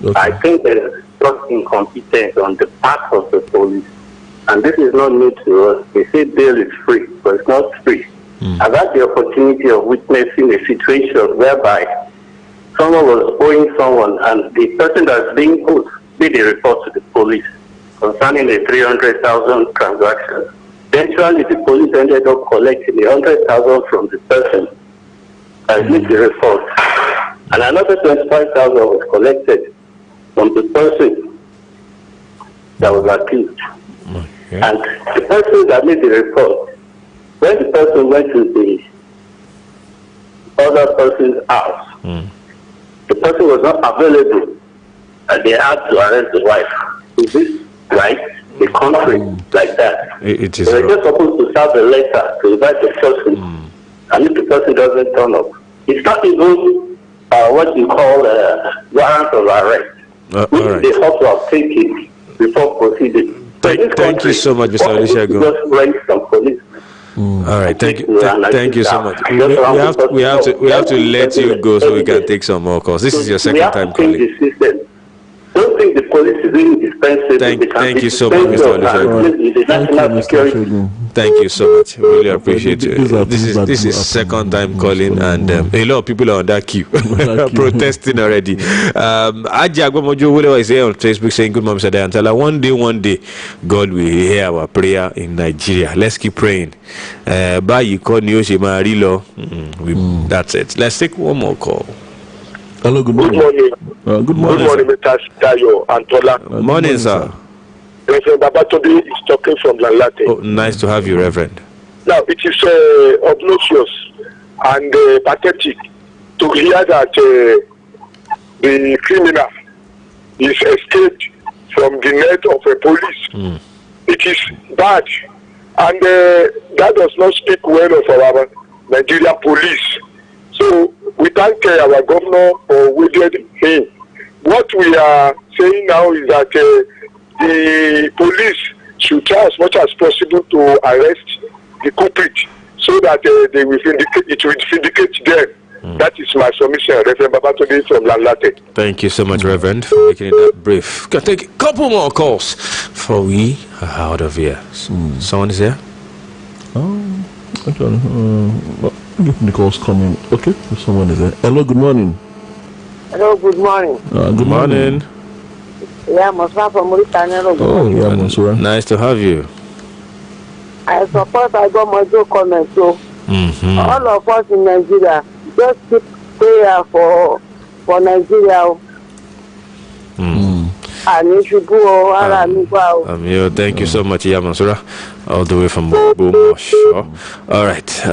Okay. I think there is some incompetence on the part of the police. And this is not new to us. They say bail is free, but it's not free. I've had the opportunity of witnessing a situation whereby someone was owing someone, and the person that's being owed made a report to the police concerning a 300,000 transaction. Eventually, the police ended up collecting 100,000 from the person and made the report. And another 25,000 was collected from the person that was accused. Okay. And the person that made the report, when the person went to the other person's house, the person was not available, and they had to arrest the wife. Is this right? The country like that? It is. They're just supposed to serve a letter to invite the person, and if the person doesn't turn up, it's not even what you call a warrant of arrest, which all right. they have to have taken before proceeding. Thank you so much, Mr. Olusegun. Just rent some police. All right, thank you so much. We have to let you go so we can take some more calls. This is your second time calling. Don't think the police is indispensable. Thank you so much, Mr. Olusegun. Thank you so much. Really appreciate it. This is second time calling, and a lot of people are on that queue protesting already. Aji Agbomojo Wole is here on Facebook saying, "Good morning, Mr. Dayantala. One day, God will hear our prayer in Nigeria. Let's keep praying." That's it. Let's take one more call. Hello, good morning. Good morning, Mr. Dayo and Tola. Morning, sir. Reverend Babatunde is talking from Lanlate. Oh, nice to have you, Reverend. Now, it is obnoxious and pathetic to hear that the criminal is escaped from the net of a police. It is bad, and that does not speak well of our Nigerian police. So we thank our governor for waiting him. What we are saying now is that the police should try as much as possible to arrest the culprit so that it will vindicate them. That is my submission, Reverend Babatunde from Lanlate. Thank you so much, Reverend, for making it that brief. Can take a couple more calls before we are out of here. Someone is here? The call's coming. Okay, someone is there. Hello, good morning. Hello, good morning. Good morning. Yeah, Mosman from Mauritania. Oh, yeah, Monsura. Nice to have you. I support I got my joke comment. So all of us in Nigeria, just keep prayer for Nigeria. And if you go, thank you so much, Yamansura, all the way from Bomosh. All right.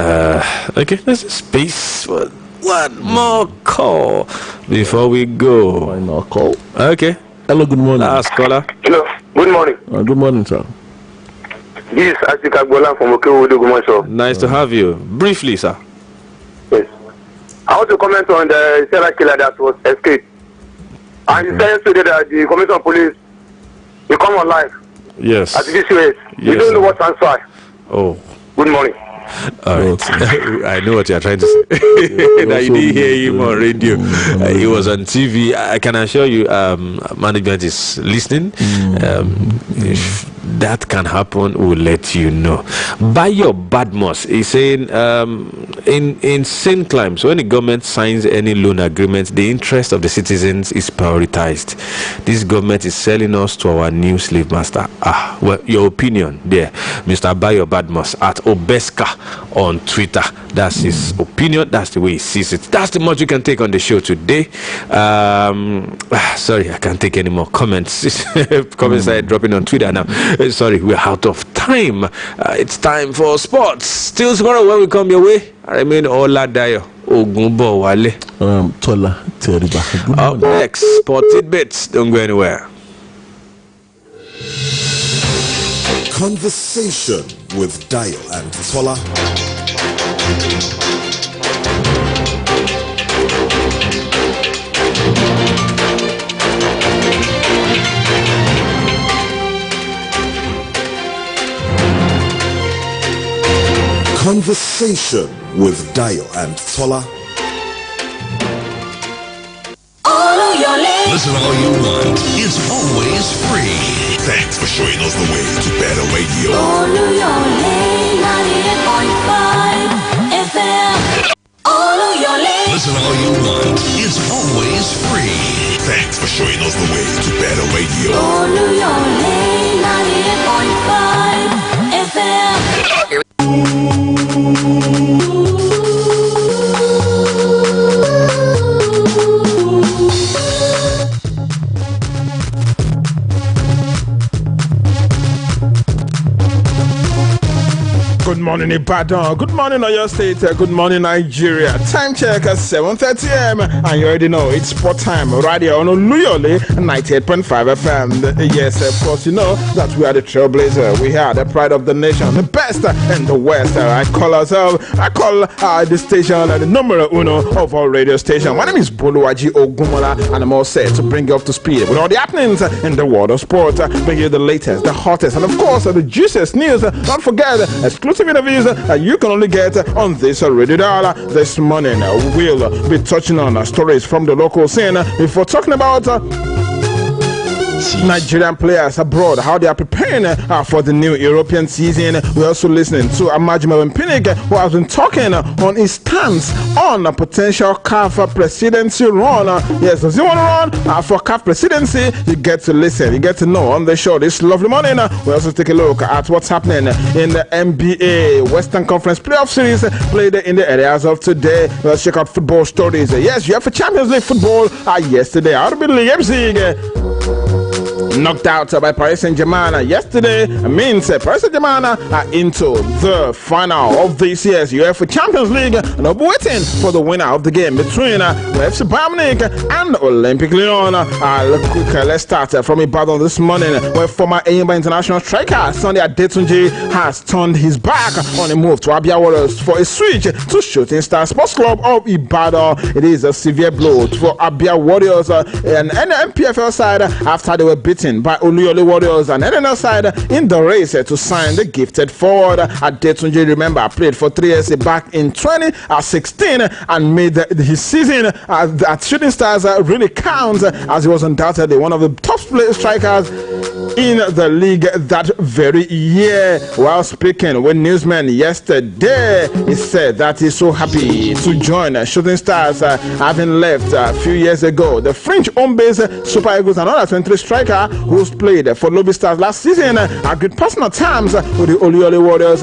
Okay, let's space for one more call before we go. Final call. Okay. Hello, good morning. Last caller. Hello, good morning. Good morning, sir. This is Asika Gbola from Okewodo. Nice to have you. Briefly, sir. Yes. I want to comment on the serial killer that was escaped. And you said today that the Commissioner of Police will come alive. Yes. At this rate. We don't know what to answer. Oh. Good morning. All right. I know what you're trying to say. Now you didn't hear him on radio. He was on TV. I can assure you, management is listening. If that can happen, we'll let you know. Bayo Badmos is saying, in sane climes, when the government signs any loan agreement, the interest of the citizens is prioritized. This government is selling us to our new slave master. Well, your opinion there, Mr. Bayo Badmos at Obeska on Twitter. That's his opinion. That's the way he sees it. That's the much you can take on the show today. Sorry, I can't take any more comments. Comments are dropping on Twitter now. Sorry, we're out of time. It's time for sports. Still tomorrow when we come your way. I remain Oladayo Ogunbo Wale. Tola Teriba. Up next, Sport Tidbits. Don't go anywhere. Conversation with Dayo and Tola. Conversation with Dayo and Tola. Oluyole. Listen all you want. It's always free. Thanks for showing us the way to better radio. Oluyole 98.5 FM. Oluyole. listen all you want. It's always free. Thanks for showing us the way to better radio. Oluyole 98.5 FM. Good morning, Ibadan. Good morning, Oyo State. Good morning, Nigeria. Time check at 7:30 a.m. And you already know it's sport time right here on Oluyole 98.5 FM. Yes, of course, you know that we are the trailblazer. We are the pride of the nation, the best in the West. I call the station the numero uno of our radio station. My name is Boluwaji Ogumola, and I'm all set to bring you up to speed with all the happenings in the world of sport. Bring you the latest, the hottest, and of course, the juiciest news. Don't forget, exclusive interviews that you can only get on this radio dial. This morning we'll be touching on stories from the local scene before talking about Nigerian players abroad, how they are preparing for the new European season. We're also listening to Amajima Pinnick, who has been talking on his stance on a potential CAF presidency run. Yes, does he want to run for CAF presidency? You get to listen, you get to know on the show this lovely morning. We also take a look at what's happening in the NBA Western Conference Playoff Series played in the areas of today. Let's check out football stories. Yes, you have a Champions League football yesterday. RB Leipzig knocked out by Paris Saint-Germain yesterday. Means Paris Saint-Germain are into the final of this year's UEFA Champions League, and we'll be waiting for the winner of the game between FC Bayern Munich and Olympique Lyon. Let's start from Ibadan this morning, where former Enyimba international striker Sunday Adetunji has turned his back on a move to Abia Warriors for a switch to Shooting Star Sports Club of Ibadan. It is a severe blow for Abia Warriors and MPFL side after they were beaten by Oluyole Warriors and NNL side in the race to sign the gifted forward. Adetunji, remember, played for 3 years back in 2016 and made his season at Shooting Stars really count, as he was undoubtedly one of the top strikers in the league that very year. While speaking with newsmen yesterday, he said that he's so happy to join Shooting Stars, having left a few years ago. The French home-based Super Eagles and under 23 striker who's played for Lobby Stars last season agreed personal terms with the Oluyole Warriors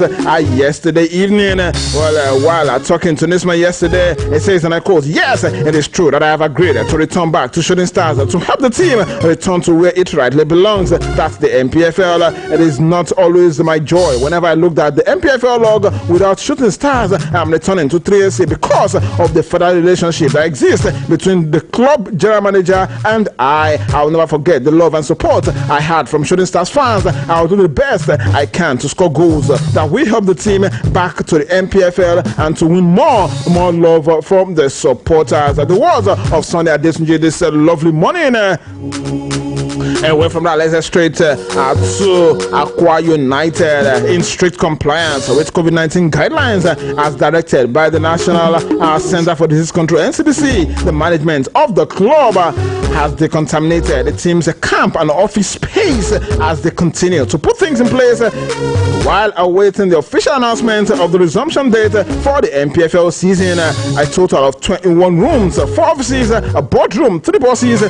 yesterday evening. While talking to newsmen yesterday, he says, and I quote, "Yes, it is true that I have agreed to return back to Shooting Stars to help the team return to where it rightly belongs. That's the MPFL. It is not always my joy whenever I looked at the MPFL log without Shooting Stars. I'm returning to 3SC because of the further relationship that exists between the club general manager and I. will never forget the love and support I had from Shooting Stars fans. I will do the best I can to score goals that will help the team back to the MPFL and to win more love from the supporters." The words of Sunday Adetunji this lovely morning. Away from that, let's get straight to Aqua United in strict compliance with COVID-19 guidelines as directed by the National Center for Disease Control, NCDC. The management of the club has decontaminated the team's camp and office space as they continue to put things in place while awaiting the official announcement of the resumption date for the MPFL season. A total of 21 rooms, 4 offices, a boardroom, 3 buses,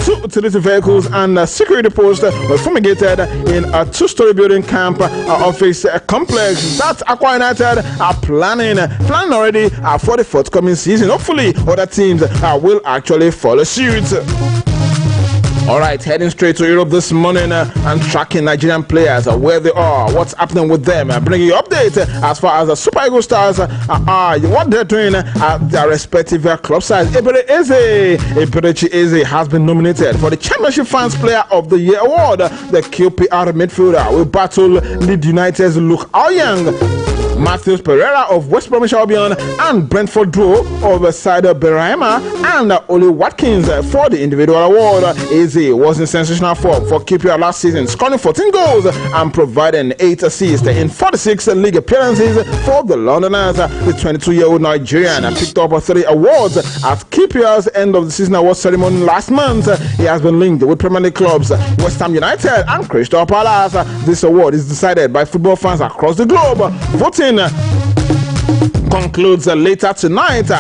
2 utility vehicles, and a security post were fumigated in a 2-story building camp office complex that Aqua United are planning already for the forthcoming season. Hopefully, other teams will actually follow suit. All right, heading straight to Europe this morning and tracking Nigerian players where they are, what's happening with them, bringing you update as far as the Super Eagles stars are, what they're doing at their respective club sides. Eberechi Eze has been nominated for the Championship Fans Player of the Year award. The QPR midfielder will battle Leeds United's Luke Aoyang, Matthews Pereira of West Bromwich Albion, and Brentford duo of Saido Berahima and Oli Watkins for the individual award. Eze was in sensational form for QPR last season, scoring 14 goals and providing 8 assists in 46 league appearances for the Londoners. The 22-year-old Nigerian picked up 3 awards at QPR's end of the season awards ceremony last month. He has been linked with Premier League clubs West Ham United and Crystal Palace. This award is decided by football fans across the globe. Voting concludes later tonight.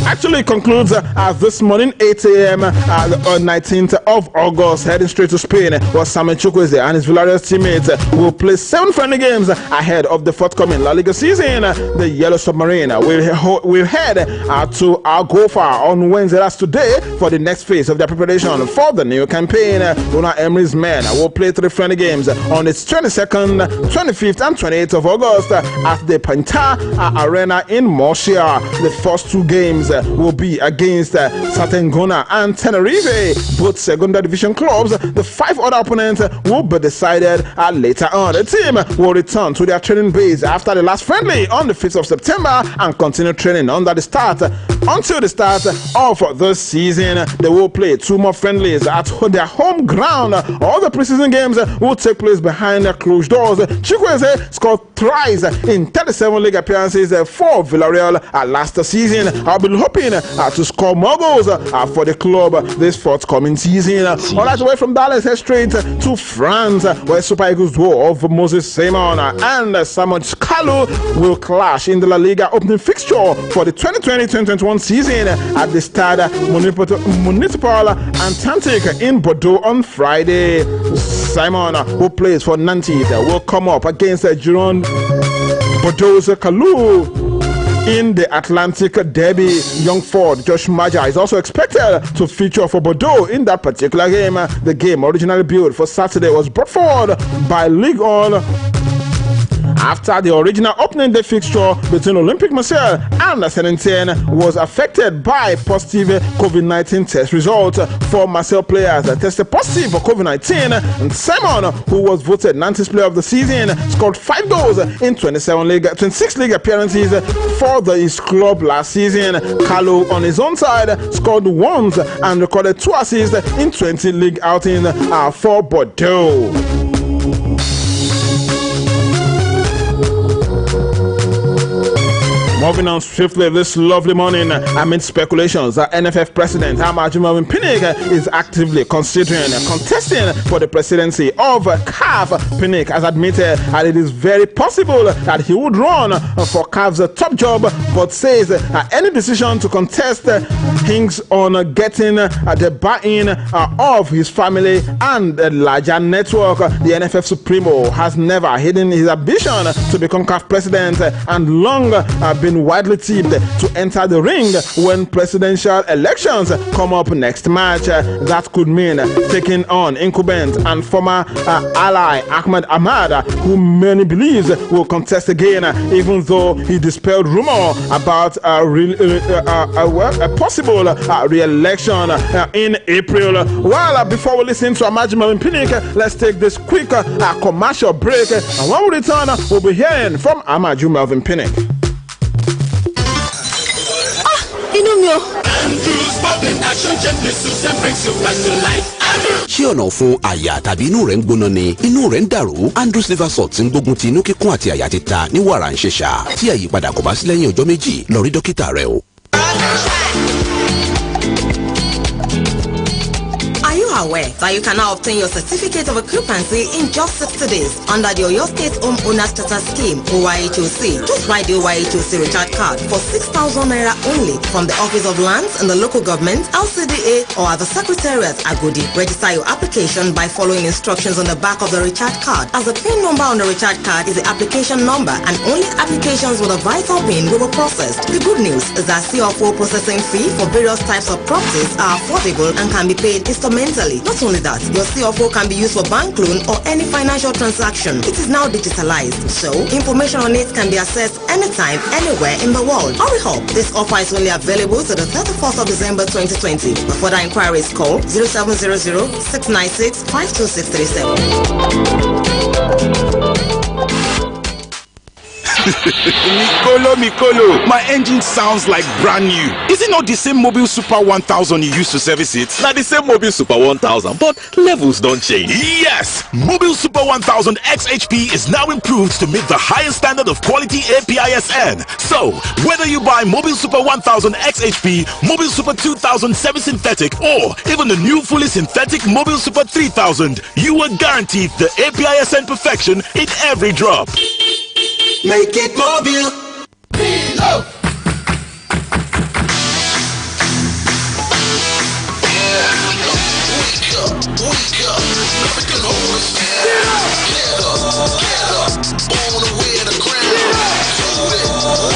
actually concludes this morning, 8 a.m. On 19th of August, heading straight to Spain, where Samuel Chukwueze and his Villarreal teammates will play 7 friendly games ahead of the forthcoming La Liga season. The Yellow Submarine will head to Algofar on Wednesday, that's today, for the next phase of their preparation for the new campaign. Una Emery's men will play 3 friendly games on its 22nd, 25th, and 28th of August at the Panta Arena in Murcia. The first 2 games will be against Satengona and Tenerife, both Segunda Division clubs. The 5 other opponents will be decided later on. The team will return to their training base after the last friendly on the 5th of September and continue training until the start of the season. They will play 2 more friendlies at their home ground. All the preseason games will take place behind closed doors. Chukwueze scored thrice in 37 league appearances for Villarreal last season. I'll be hoping to score more goals for the club this forthcoming season. All that way from Dallas, head straight to France, where Super Eagles duo of Moses Simon and Samuel Kalu will clash in the La Liga opening fixture for the 2020-2021 season at the Stade Municipal Atlantique in Bordeaux on Friday. Simon, who plays for Nantes, will come up against Giron Bordeaux's Kalu in the Atlantic Derby. Young Ford Josh Maja is also expected to feature for Bordeaux in that particular game. The game, originally built for Saturday, was brought forward by Ligue 1 after the original opening day fixture between Olympique Marseille and Saint-Etienne was affected by positive COVID-19 test results. 4 Marseille players tested positive for COVID-19, and Simon, who was voted Nantes player of the season, scored 5 goals in 26 league appearances for his club last season. Carlo, on his own side, scored once and recorded 2 assists in 20 league outings for Bordeaux. Moving on swiftly this lovely morning, amid speculations that NFF President Ahmad Pinnick is actively considering contesting for the presidency of CAF. Pinnick has admitted that it is very possible that he would run for CAF's top job, but says any decision to contest hinges on getting the buy-in of his family and a larger network. The NFF Supremo has never hidden his ambition to become CAF president and long been widely tipped to enter the ring when presidential elections come up next March. That could mean taking on incumbent and former ally Ahmed Ahmad, who many believes will contest again, even though he dispelled rumor about a possible re-election in April. Well, before we listen to Ahmad Pinnick, let's take this quick commercial break, and when we return, we'll be hearing from Ahmad Pinnick. ṣé ọ̀nà fún àyà tàbí inú rẹ̀ ń gbóná ni inú rẹ̀ ń dàrú? Andrews liver salt ń gbógun ti inú kíkún àti àyà títa ní wàrà ń ṣẹ̀ṣà. Tí àyípadà kò bá sí lẹ́yìn ọjọ́ méjì, lọ rí dókítà rẹ o. Aware that you can now obtain your certificate of occupancy in just 60 days under the Oyo State Homeowner Status Scheme (OYHOC). Just buy the OYHOC recharge card for 6,000 naira only from the Office of Lands in the local government, LCDA, or at the Secretariat Agodi. Register your application by following instructions on the back of the recharge card, as the PIN number on the recharge card is the application number, and only applications with a vital PIN will be processed. The good news is that CFO processing fee for various types of properties are affordable and can be paid instrumentally. Not only that, your CFO can be used for bank loan or any financial transaction. It is now digitalized, so information on it can be accessed anytime, anywhere in the world. Hurry up! This offer is only available to the 31st of December 2020. For further inquiries, call 0700-696-52637. Mikolo, my engine sounds like brand new. Is it not the same Mobile Super 1000 you used to service it? Not the same Mobile Super 1000, but levels don't change. Yes! Mobile Super 1000 XHP is now improved to meet the highest standard of quality APISN. So, whether you buy Mobile Super 1000 XHP, Mobile Super 2000 semi-synthetic, or even the new fully synthetic Mobile Super 3000, you are guaranteed the APISN perfection in every drop. Make it mobile. Reload.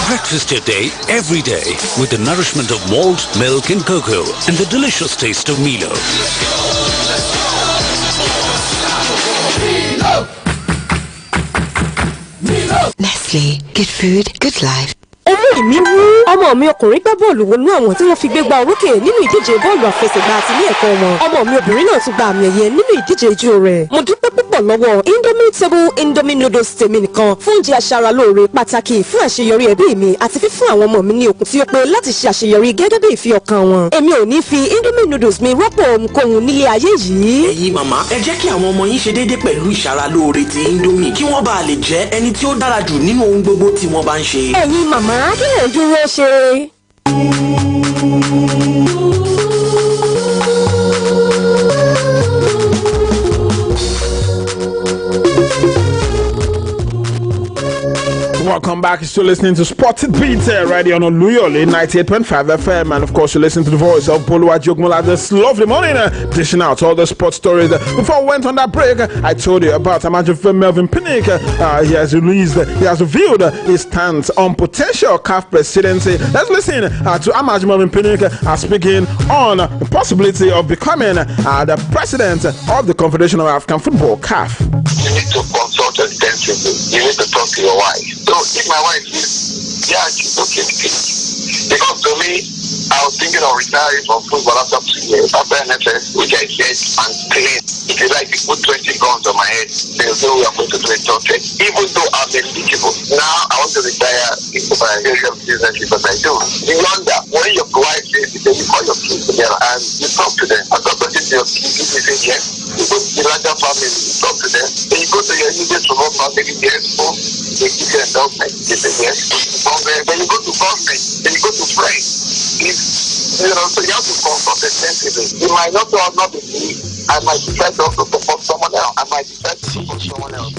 Breakfast your day every day with the nourishment of malt, milk and cocoa and the delicious taste of Milo. Nestle, good food, good life. Owó mi wú. Ọmọ mi ọkùnrin gbá bọ́ọ̀lù wọnú àwọn tí wọ́n fi gbégbá orókè nínú ìdíje bọ́ọ̀lù àfẹsẹ̀gbá àti ilé ẹ̀kọ́ wọn. Ọmọ mi obìnrin náà tún gba àmì ẹ̀yẹ nínú ìdíje ijó rẹ̀. Mo dúpẹ́ púpọ̀ lọ́wọ́ Indomie noodles tèmi nìkan fún oúnjẹ aṣaralóore pàtàkì fún àṣeyọrí ẹbí mi àti fífún àwọn ọmọ mi ní okun tí ó pé láti ṣe àṣeyọrí gẹ́gẹ́ bí ìfi ọkàn wọn. Èmi ò ní fi Indomie noodles mi rọ́pò ohunkóhun nílé ayé yìí. Ẹ̀yin màmá, ẹ jẹ́ kí àwọn ọmọ yín ṣe déédéé pẹ̀lú ìṣaralóore ti Indomie kí wọ́n bá lè jẹ́ ẹni tí ó dára jù nínú ohun gbogbo tí wọ́n bá ń ṣe. Ẹ̀yin màmá, kí lè dúró ṣe. Welcome back. You're still listening to Spotted Beats right here on Oluyole 98.5 FM, and of course you're listening to the voice of Boluwaji Ogmola this lovely morning, dishing out all the sports stories. Before we went on that break, I told you about Amaju Melvin Pinnick. He has revealed his stance on potential CAF presidency. Let's listen to Amaju Melvin Pinnick speaking on the possibility of becoming the president of the Confederation of African Football, CAF. You need to consult extensively. You need to talk to your wife. So if my wife is, yeah, she's okay with it. Because to me, I was thinking of retiring from football after 2 years, after NFS, which I said and clean. If you like, you put 20 guns on my head, there's no way I'm going to do a top 10. Even though I'm eligible. Now I want to retire into my area of business because I do. Beyond that, when your wife says, you call your kids together and you talk to them. I talk to your kids, you say yes. You go to the larger family, you talk to them. Then you go to your immediate remote family, yes, they give you endowment, they say yes. Then you go to government, then you go to friends. You know, so you have to consult extensively. You might not be free. I might decide to also support someone else. I might decide to support someone else.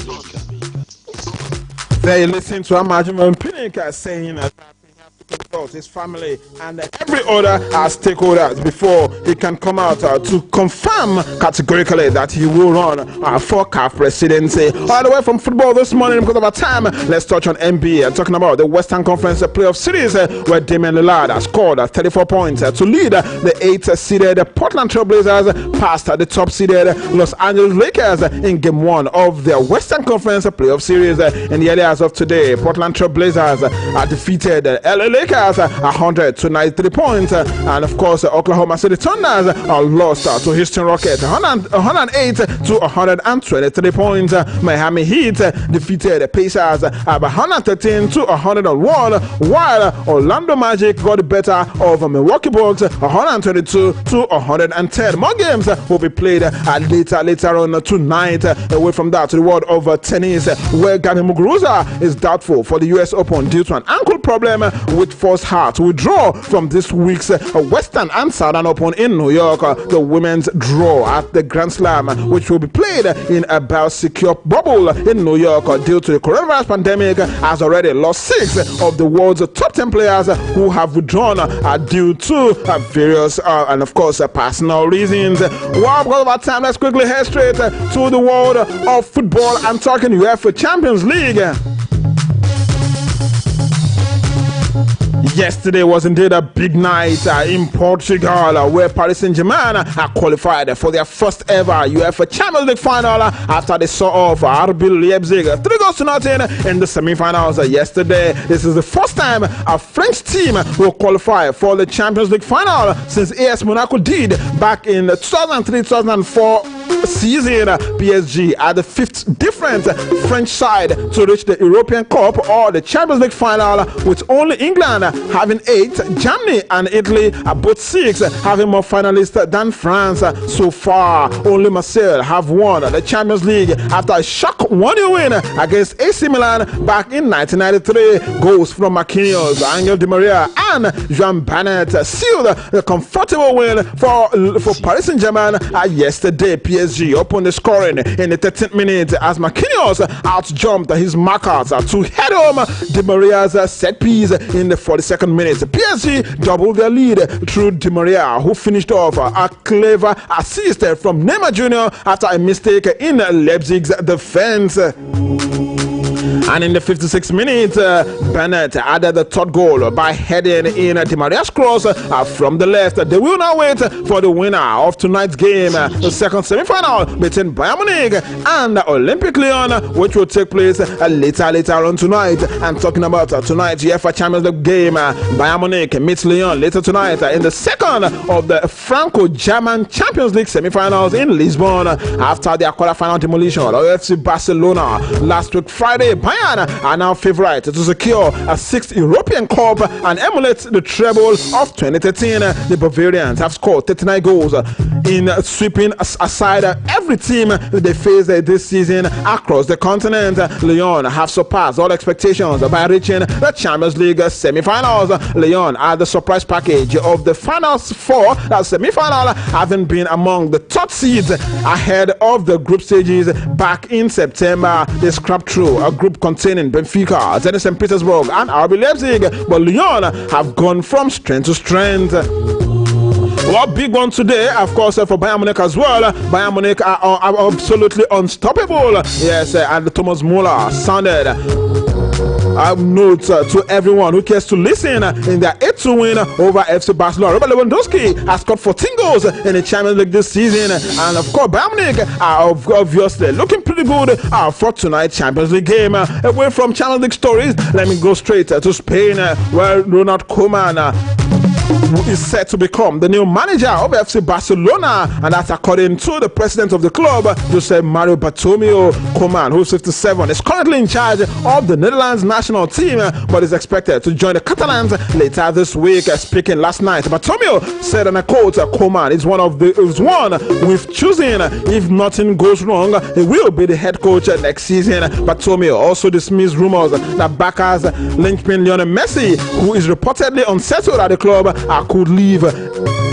There you listen to Amaju Pinnick saying that consult his family and every other stakeholders before he can come out to confirm categorically that he will run for CAF presidency. All the way from football this morning, because of our time, let's touch on NBA. Talking about the Western Conference Playoff Series, where Damian Lillard has scored 34 points to lead the 8th-seeded Portland Trail Blazers past the top-seeded Los Angeles Lakers in Game 1 of their Western Conference Playoff Series. In the early hours of today, Portland Trail Blazers defeated LA Lakers 100-93 points, and of course Oklahoma City Thunders lost to Houston Rockets 108-123 points. Miami Heat defeated Pacers 113-101, while Orlando Magic got better of Milwaukee Bucks 122-110. More games will be played later on tonight. Away from that, to the world of tennis, where Gani Muguruza is doubtful for the US Open due to an ankle problem, with forced her to withdraw from this week's Western and Southern Open in New York. The women's draw at the Grand Slam, which will be played in a biosecure bubble in New York due to the coronavirus pandemic, has already lost 6 of the world's top 10 players who have withdrawn due to various and of course personal reasons. Well, because of our time, let's quickly head straight to the world of football. I'm talking UEFA Champions League. Yesterday was indeed a big night in Portugal, where Paris Saint-Germain qualified for their first ever UEFA Champions League final after they saw off RB Leipzig 3-0 in the semi-finals yesterday. This is the first time a French team will qualify for the Champions League final since AS Monaco did back in 2003-2004 season. PSG are the 5th different French side to reach the European Cup or the Champions League final, with only England having 8, Germany and Italy are both 6, having more finalists than France. So far, only Marseille have won the Champions League after a shock 1-0 win against AC Milan back in 1993. Goals from Marquinhos, Angel Di Maria and Joan Bennett sealed the comfortable win for Paris Saint-Germain yesterday. PSG opened the scoring in the 13th minute as Marquinhos outjumped his markers to head home Di Maria's set piece in the 42nd minute. PSG doubled their lead through Di Maria, who finished off a clever assist from Neymar Jr. after a mistake in Leipzig's defense. And in the 56th minute, Bennett added the third goal by heading in Di Maria's cross from the left. They will now wait for the winner of tonight's game, the second semi-final between Bayern Munich and Olympic Lyon, which will take place later on tonight. And talking about tonight's UEFA Champions League game, Bayern Munich meets Lyon later tonight in the second of the Franco-German Champions League semi-finals in Lisbon after their quarter-final demolition of FC Barcelona last week Friday. Bayern are now favourite to secure a 6th European Cup and emulate the treble of 2013. The Bavarians have scored 39 goals in sweeping aside every team they faced this season across the continent. Lyon have surpassed all expectations by reaching the Champions League semi-finals. Lyon are the surprise package of the final four, that semi-final, having been among the top seeds ahead of the group stages back in September. They scrapped through a group containing Benfica, Zenit St. Petersburg and RB Leipzig, but Lyon have gone from strength to strength. Well, big one today, of course, for Bayern Munich as well. Bayern Munich are absolutely unstoppable. Yes, and Thomas Müller sounded note to everyone who cares to listen in their 8-2 win over FC Barcelona. Robert Lewandowski has scored 14 goals in the Champions League this season, and of course Bayern Munich are obviously looking pretty good for tonight's Champions League game. Away from Champions League stories, let me go straight to Spain, where Ronald Koeman is set to become the new manager of FC Barcelona, and that's according to the president of the club, Jose Mario Bartomeu. Koeman, who's 57, is currently in charge of the Netherlands national team, but is expected to join the Catalans later this week. Speaking last night, Bartomeu said, and I quote, Koeman is one we've chosen. If nothing goes wrong, he will be the head coach next season. Bartomeu also dismissed rumors that backers linking Lionel Messi, who is reportedly unsettled at the club, could leave.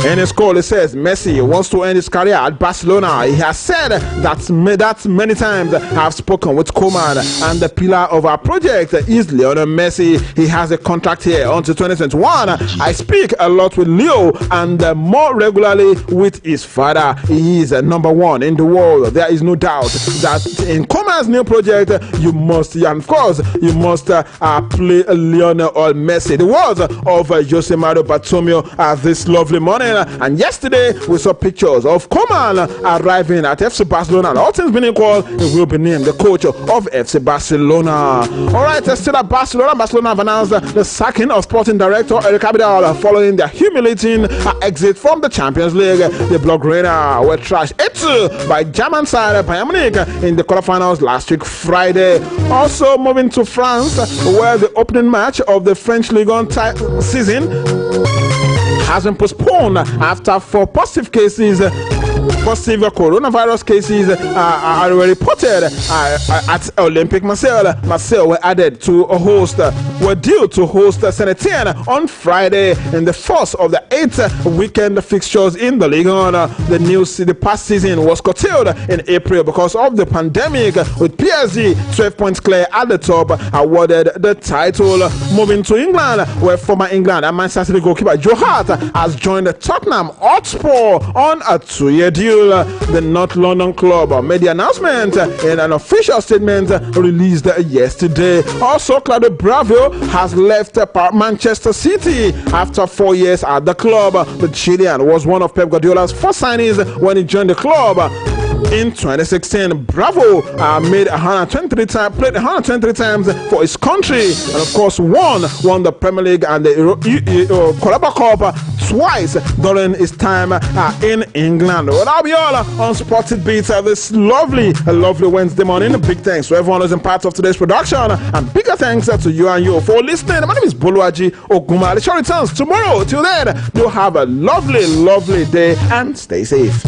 In his call, it says Messi wants to end his career at Barcelona. He has said that many times. I have spoken with Koeman, and the pillar of our project is Lionel Messi. He has a contract here until 2021. I speak a lot with Leo and more regularly with his father. He is number one in the world. There is no doubt that in Koeman's new project, you must play Lionel or Messi. The words of Jose Mario Bartomeu this lovely morning. And yesterday we saw pictures of Koeman arriving at FC Barcelona, and all things being equal, he will be named the coach of FC Barcelona. Alright, still at Barcelona. Barcelona have announced the sacking of sporting director Eric Abidal following their humiliating exit from the Champions League. The Blaugrana were trashed 8-2 by German side Bayern Munich in the quarterfinals last week Friday. Also moving to France, where the opening match of the French Ligue 1 season has been postponed after 4 positive coronavirus cases are reported at Olympic Marseille. Marseille were added to were due to host Saint-Etienne on Friday in the first of the 8 weekend fixtures in the Ligue 1. The past season was curtailed in April because of the pandemic, with PSG 12 points clear at the top, awarded the title. Moving to England, where former England and Manchester City goalkeeper Joe Hart has joined Tottenham Hotspur on a 2-year deal. The North London club made the announcement in an official statement released yesterday. Also, Claudio Bravo has left Manchester City after 4 years at the club. The Chilean was one of Pep Guardiola's first signings when he joined the club. In 2016, Bravo played 123 times for his country, and of course won the Premier League and the Carabao Cup twice during his time in England. Well, that'll be all on Spotted Beats this lovely Wednesday morning. Big thanks to everyone who's in part of today's production, and bigger thanks to you and you for listening. My name is Boluaji Oguma. The show returns tomorrow. Till then, you have a lovely day and stay safe.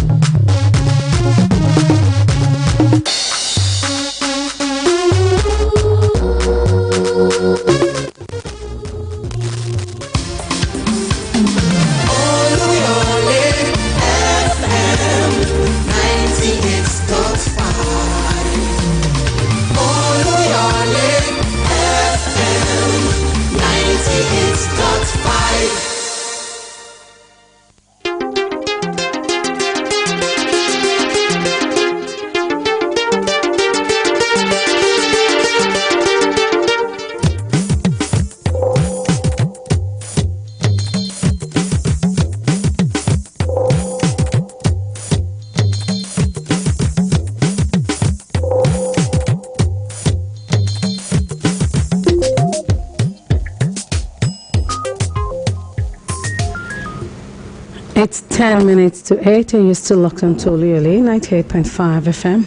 It's 10 minutes to 8 and you're still locked on Oluyole 98.5 FM.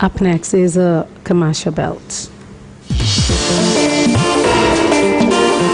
Up next is a commercial belt.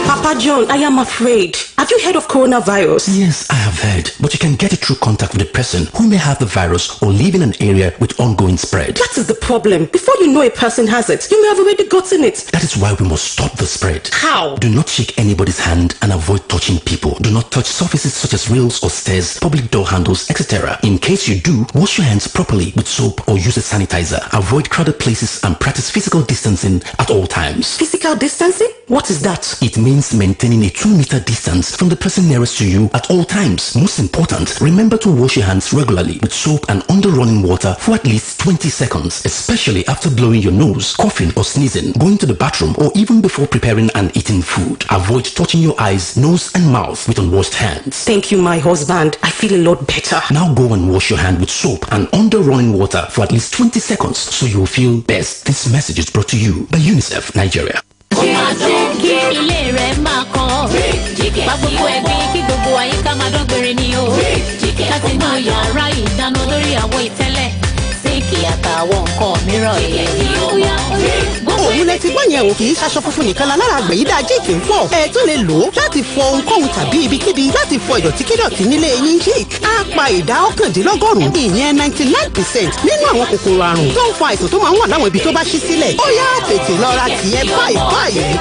Papa John, I am afraid. Have you heard of coronavirus? Yes, I have heard. But you can get it through contact with a person who may have the virus or live in an area with ongoing spread. That is the problem. Before you know a person has it, you may have already gotten it. That is why we must stop the spread. How? Do not shake anybody's hand and avoid touching people. Do not touch surfaces such as rails or stairs, public door handles, etc. In case you do, wash your hands properly with soap or use a sanitizer. Avoid crowded places and practice physical distancing at all times. Physical distancing? What is that? It means maintaining a 2-meter distance from the person nearest to you at all times. Most important, remember to wash your hands regularly with soap and under running water for at least 20 seconds, especially after blowing your nose, coughing or sneezing, going to the bathroom, or even before preparing and eating food. Avoid touching your eyes, nose and mouth with unwashed hands. Thank you, my husband. I feel a lot better. Now go and wash your hand with soap and under running water for at least 20 seconds so you'll feel best. This message is brought to you by UNICEF Nigeria. Ilé rẹ̀ máa kàn bá gbogbo ẹbí kí gbogbo àyíká máa dọ́gbére ni o láti inú yàrá ìdáná lórí àwọn ìtẹ́lẹ̀ sínkì àtàwọn nǹkan mìíràn òun lẹ ti gbọ́ yẹn o kì í ṣaṣọ funfun nìkan la lára àgbẹ̀yìdá jíìkì ń pọ̀ ẹ tún lè lò ó láti fọ ohunkóhun tàbí ibikíbi láti fọ ìdọ̀tíkídọ̀tí nílé yín jíìkì á pa ìdá 99% ìyẹn 99% nínú àwọn kòkòrò àrùn tó ń fa àìsàn tó máa ń wà láwọn ibi tó bá ṣí sílẹ̀ ó yá tètè lọ ra tìyẹn báyìí.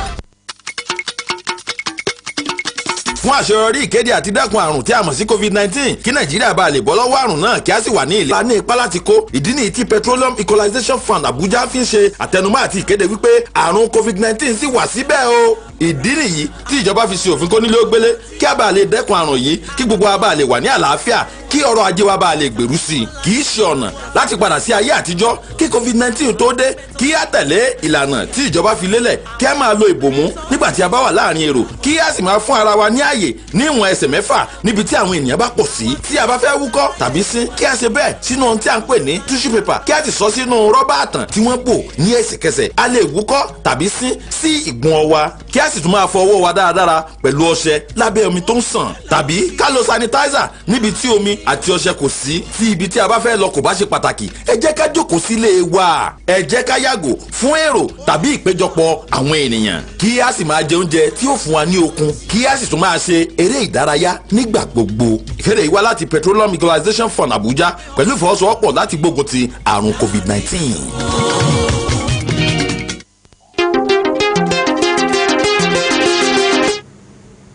fún àṣeyọrí ìkéde àti dẹ́kun àrùn tí a mọ̀ sí covid-19 kí nàìjíríà bá lè bọ́ lọ́wọ́ àrùn náà kí a sì wà ní ilé. a ní ipá láti kó ìdí nìyí tí petroleum equalization fund abuja fi ń ṣe àtẹnumọ́ àti ìkéde wípé àrùn covid-19 sì wà síbẹ̀ o. ìdí nìyí tí ìjọba fi ṣe òfin kónílé ó gbélé kí a bá lè dẹ́kun àrùn yìí kí gbogbo wa bá lè wà ní àlàáfíà kí ọrọ̀ ajé wa bá lè gbèrú sí i. kì í ṣe ọ̀nà láti padà sí ayé àtijọ́ kí covid-19 tó dé kí a tẹ̀lé ìlànà tí ìjọba fi lélẹ̀ kí a máa lo ìbòmú nígbà tí a bá wà láàrin èrò kí a sì máa fún ara wa ní àyè ní ìwọ̀n ẹsẹ̀ 6 níbi tí àwọn ènìyàn bá pọ̀ sí. tí a bá fẹ́ wúkọ́ tàbí sín kí a ṣe bẹ́ẹ̀ sínú ohun tí a ń pè ní tissue paper kí a sì sọ sínú rọ́bà àtàn tí wọ́n bò ní ẹsẹ̀kẹsẹ̀. a lè wúkọ́ tàbí sín sí ìgbọ̀n wa kí a sì tún máa fọ ọwọ́ wa dáradára pẹ̀lú ọṣẹ lábẹ́ omi tó ń sàn tàbí ká lo sanitizer níbi tí omi àti ọṣẹ kò sí. tí ibi tí a bá fẹ́ lọ kò bá ṣe pàtàkì ẹ jẹ́ ká jókòó sílé wa. ẹ jẹ́ ká yàgò fún èrò tàbí ìpéjọpọ̀ àwọn ènìyàn kí a sì máa jẹ oúnjẹ tí yóò fún wa ní okun kí a sì tún máa ṣe eré ìdárayá nígbà gbogbo. ìkéde yìí wá láti petroleum equalization fund abuja pẹ̀lú ìfọwọ́sowọ́pọ̀ láti gbógun ti àrùn covid-19.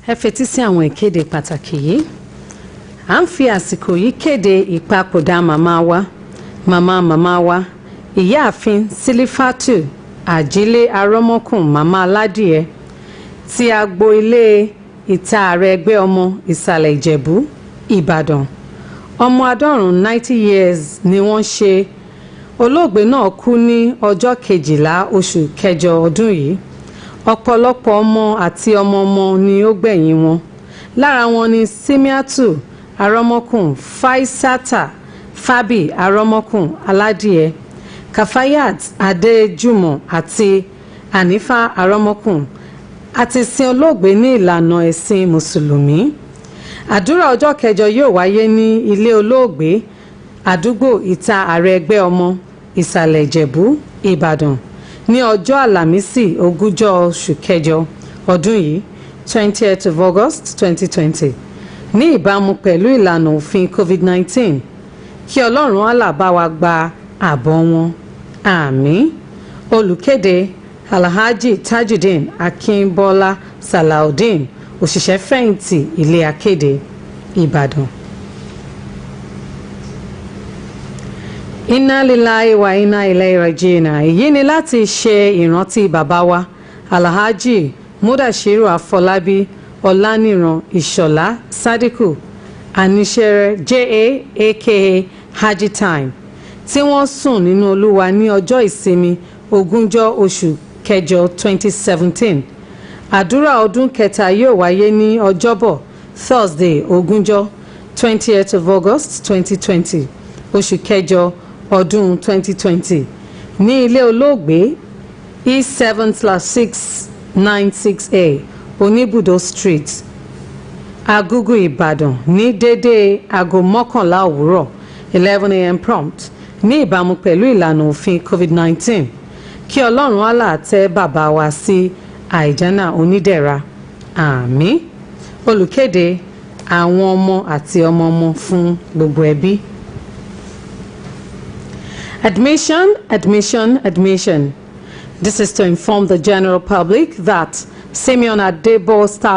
ẹ fetí sí àwọn ìkéde pàtàkì yìí à ń fi àsìkò yìí kéde ìpapòdà màmá wa ìyáàfin sílífàtù àjílé arọ́mọkùn màmá aládìẹ tí agbo ilé ìta ààrẹ ẹgbẹ́ ọmọ ìsàlẹ̀ ìjẹ̀bú ìbàdàn ọmọ àádọ́rùn 90 years ni wọ́n ṣe. olóògbé náà kú ní ọjọ́ 12 oṣù kẹjọ ọdún yìí. ọ̀pọ̀lọpọ̀ ọmọ àti ọmọ ni ó gbẹ̀yìn wọn. lára wọn ni simiatu arọ́mọkùn faisata fabi arọ́mọkùn aládìẹ kafayat adéjùmọ̀ àti hanifa arọ́mọkùn àti sin olóògbé ní ìlànà ẹ̀sìn mùsùlùmí. àdúrà ọjọ́ kẹjọ yóò wáyé ní ilé olóògbé àdúgbò ìta ààrẹ ẹgbẹ́ ọmọ ìsàlẹ̀ ìjẹ̀bú ìbàdàn ní ọjọ́ àlàmísì 20 oṣù kẹjọ ọdún yìí 20th of August 2020 ní ìbámu pẹ̀lú ìlànà òfin covid-19 kí ọlọ́run Allah bá wa gba àbọ̀ wọn àmín. olùkéde alhaji tajudeen akínbọ́lá salaudeen òṣìṣẹ́ fẹ̀yìntì ilé akéde ìbàdàn. Inna lillahi wa inna ilayhi raji'un. èyí ni láti ṣe ìrántí bàbá wa alhaji mudashiru afọlábí ọláníran ìṣọ̀lá sadiku aníṣẹ́rẹ́ ja aka haji time tí wọ́n sùn nínú olúwa ní ọjọ́ ìsinmi 20 oṣù kẹjọ 2017. àdúrà ọdún kẹta yóò wáyé ní ọjọ́bọ̀ thursday 20th of August 2020 oṣù kẹjọ ọdún 2020 ní ilé olóògbé E7/696A oníbùdó street Agogo Ìbàdàn ní dédé aago 11 òwúrọ̀ 11 a.m. prompt ní ìbámu pẹ̀lú ìlànà òfin COVID-19 kí Ọlọ́run Allah tẹ́ bàbá wa sí àìjánà onídẹ̀ra àmín. Olùkéde àwọn ọmọ àti ọmọ ọmọ fún gbogbo ẹbí. Admission. This is to inform the general public that Simeon Adebo Star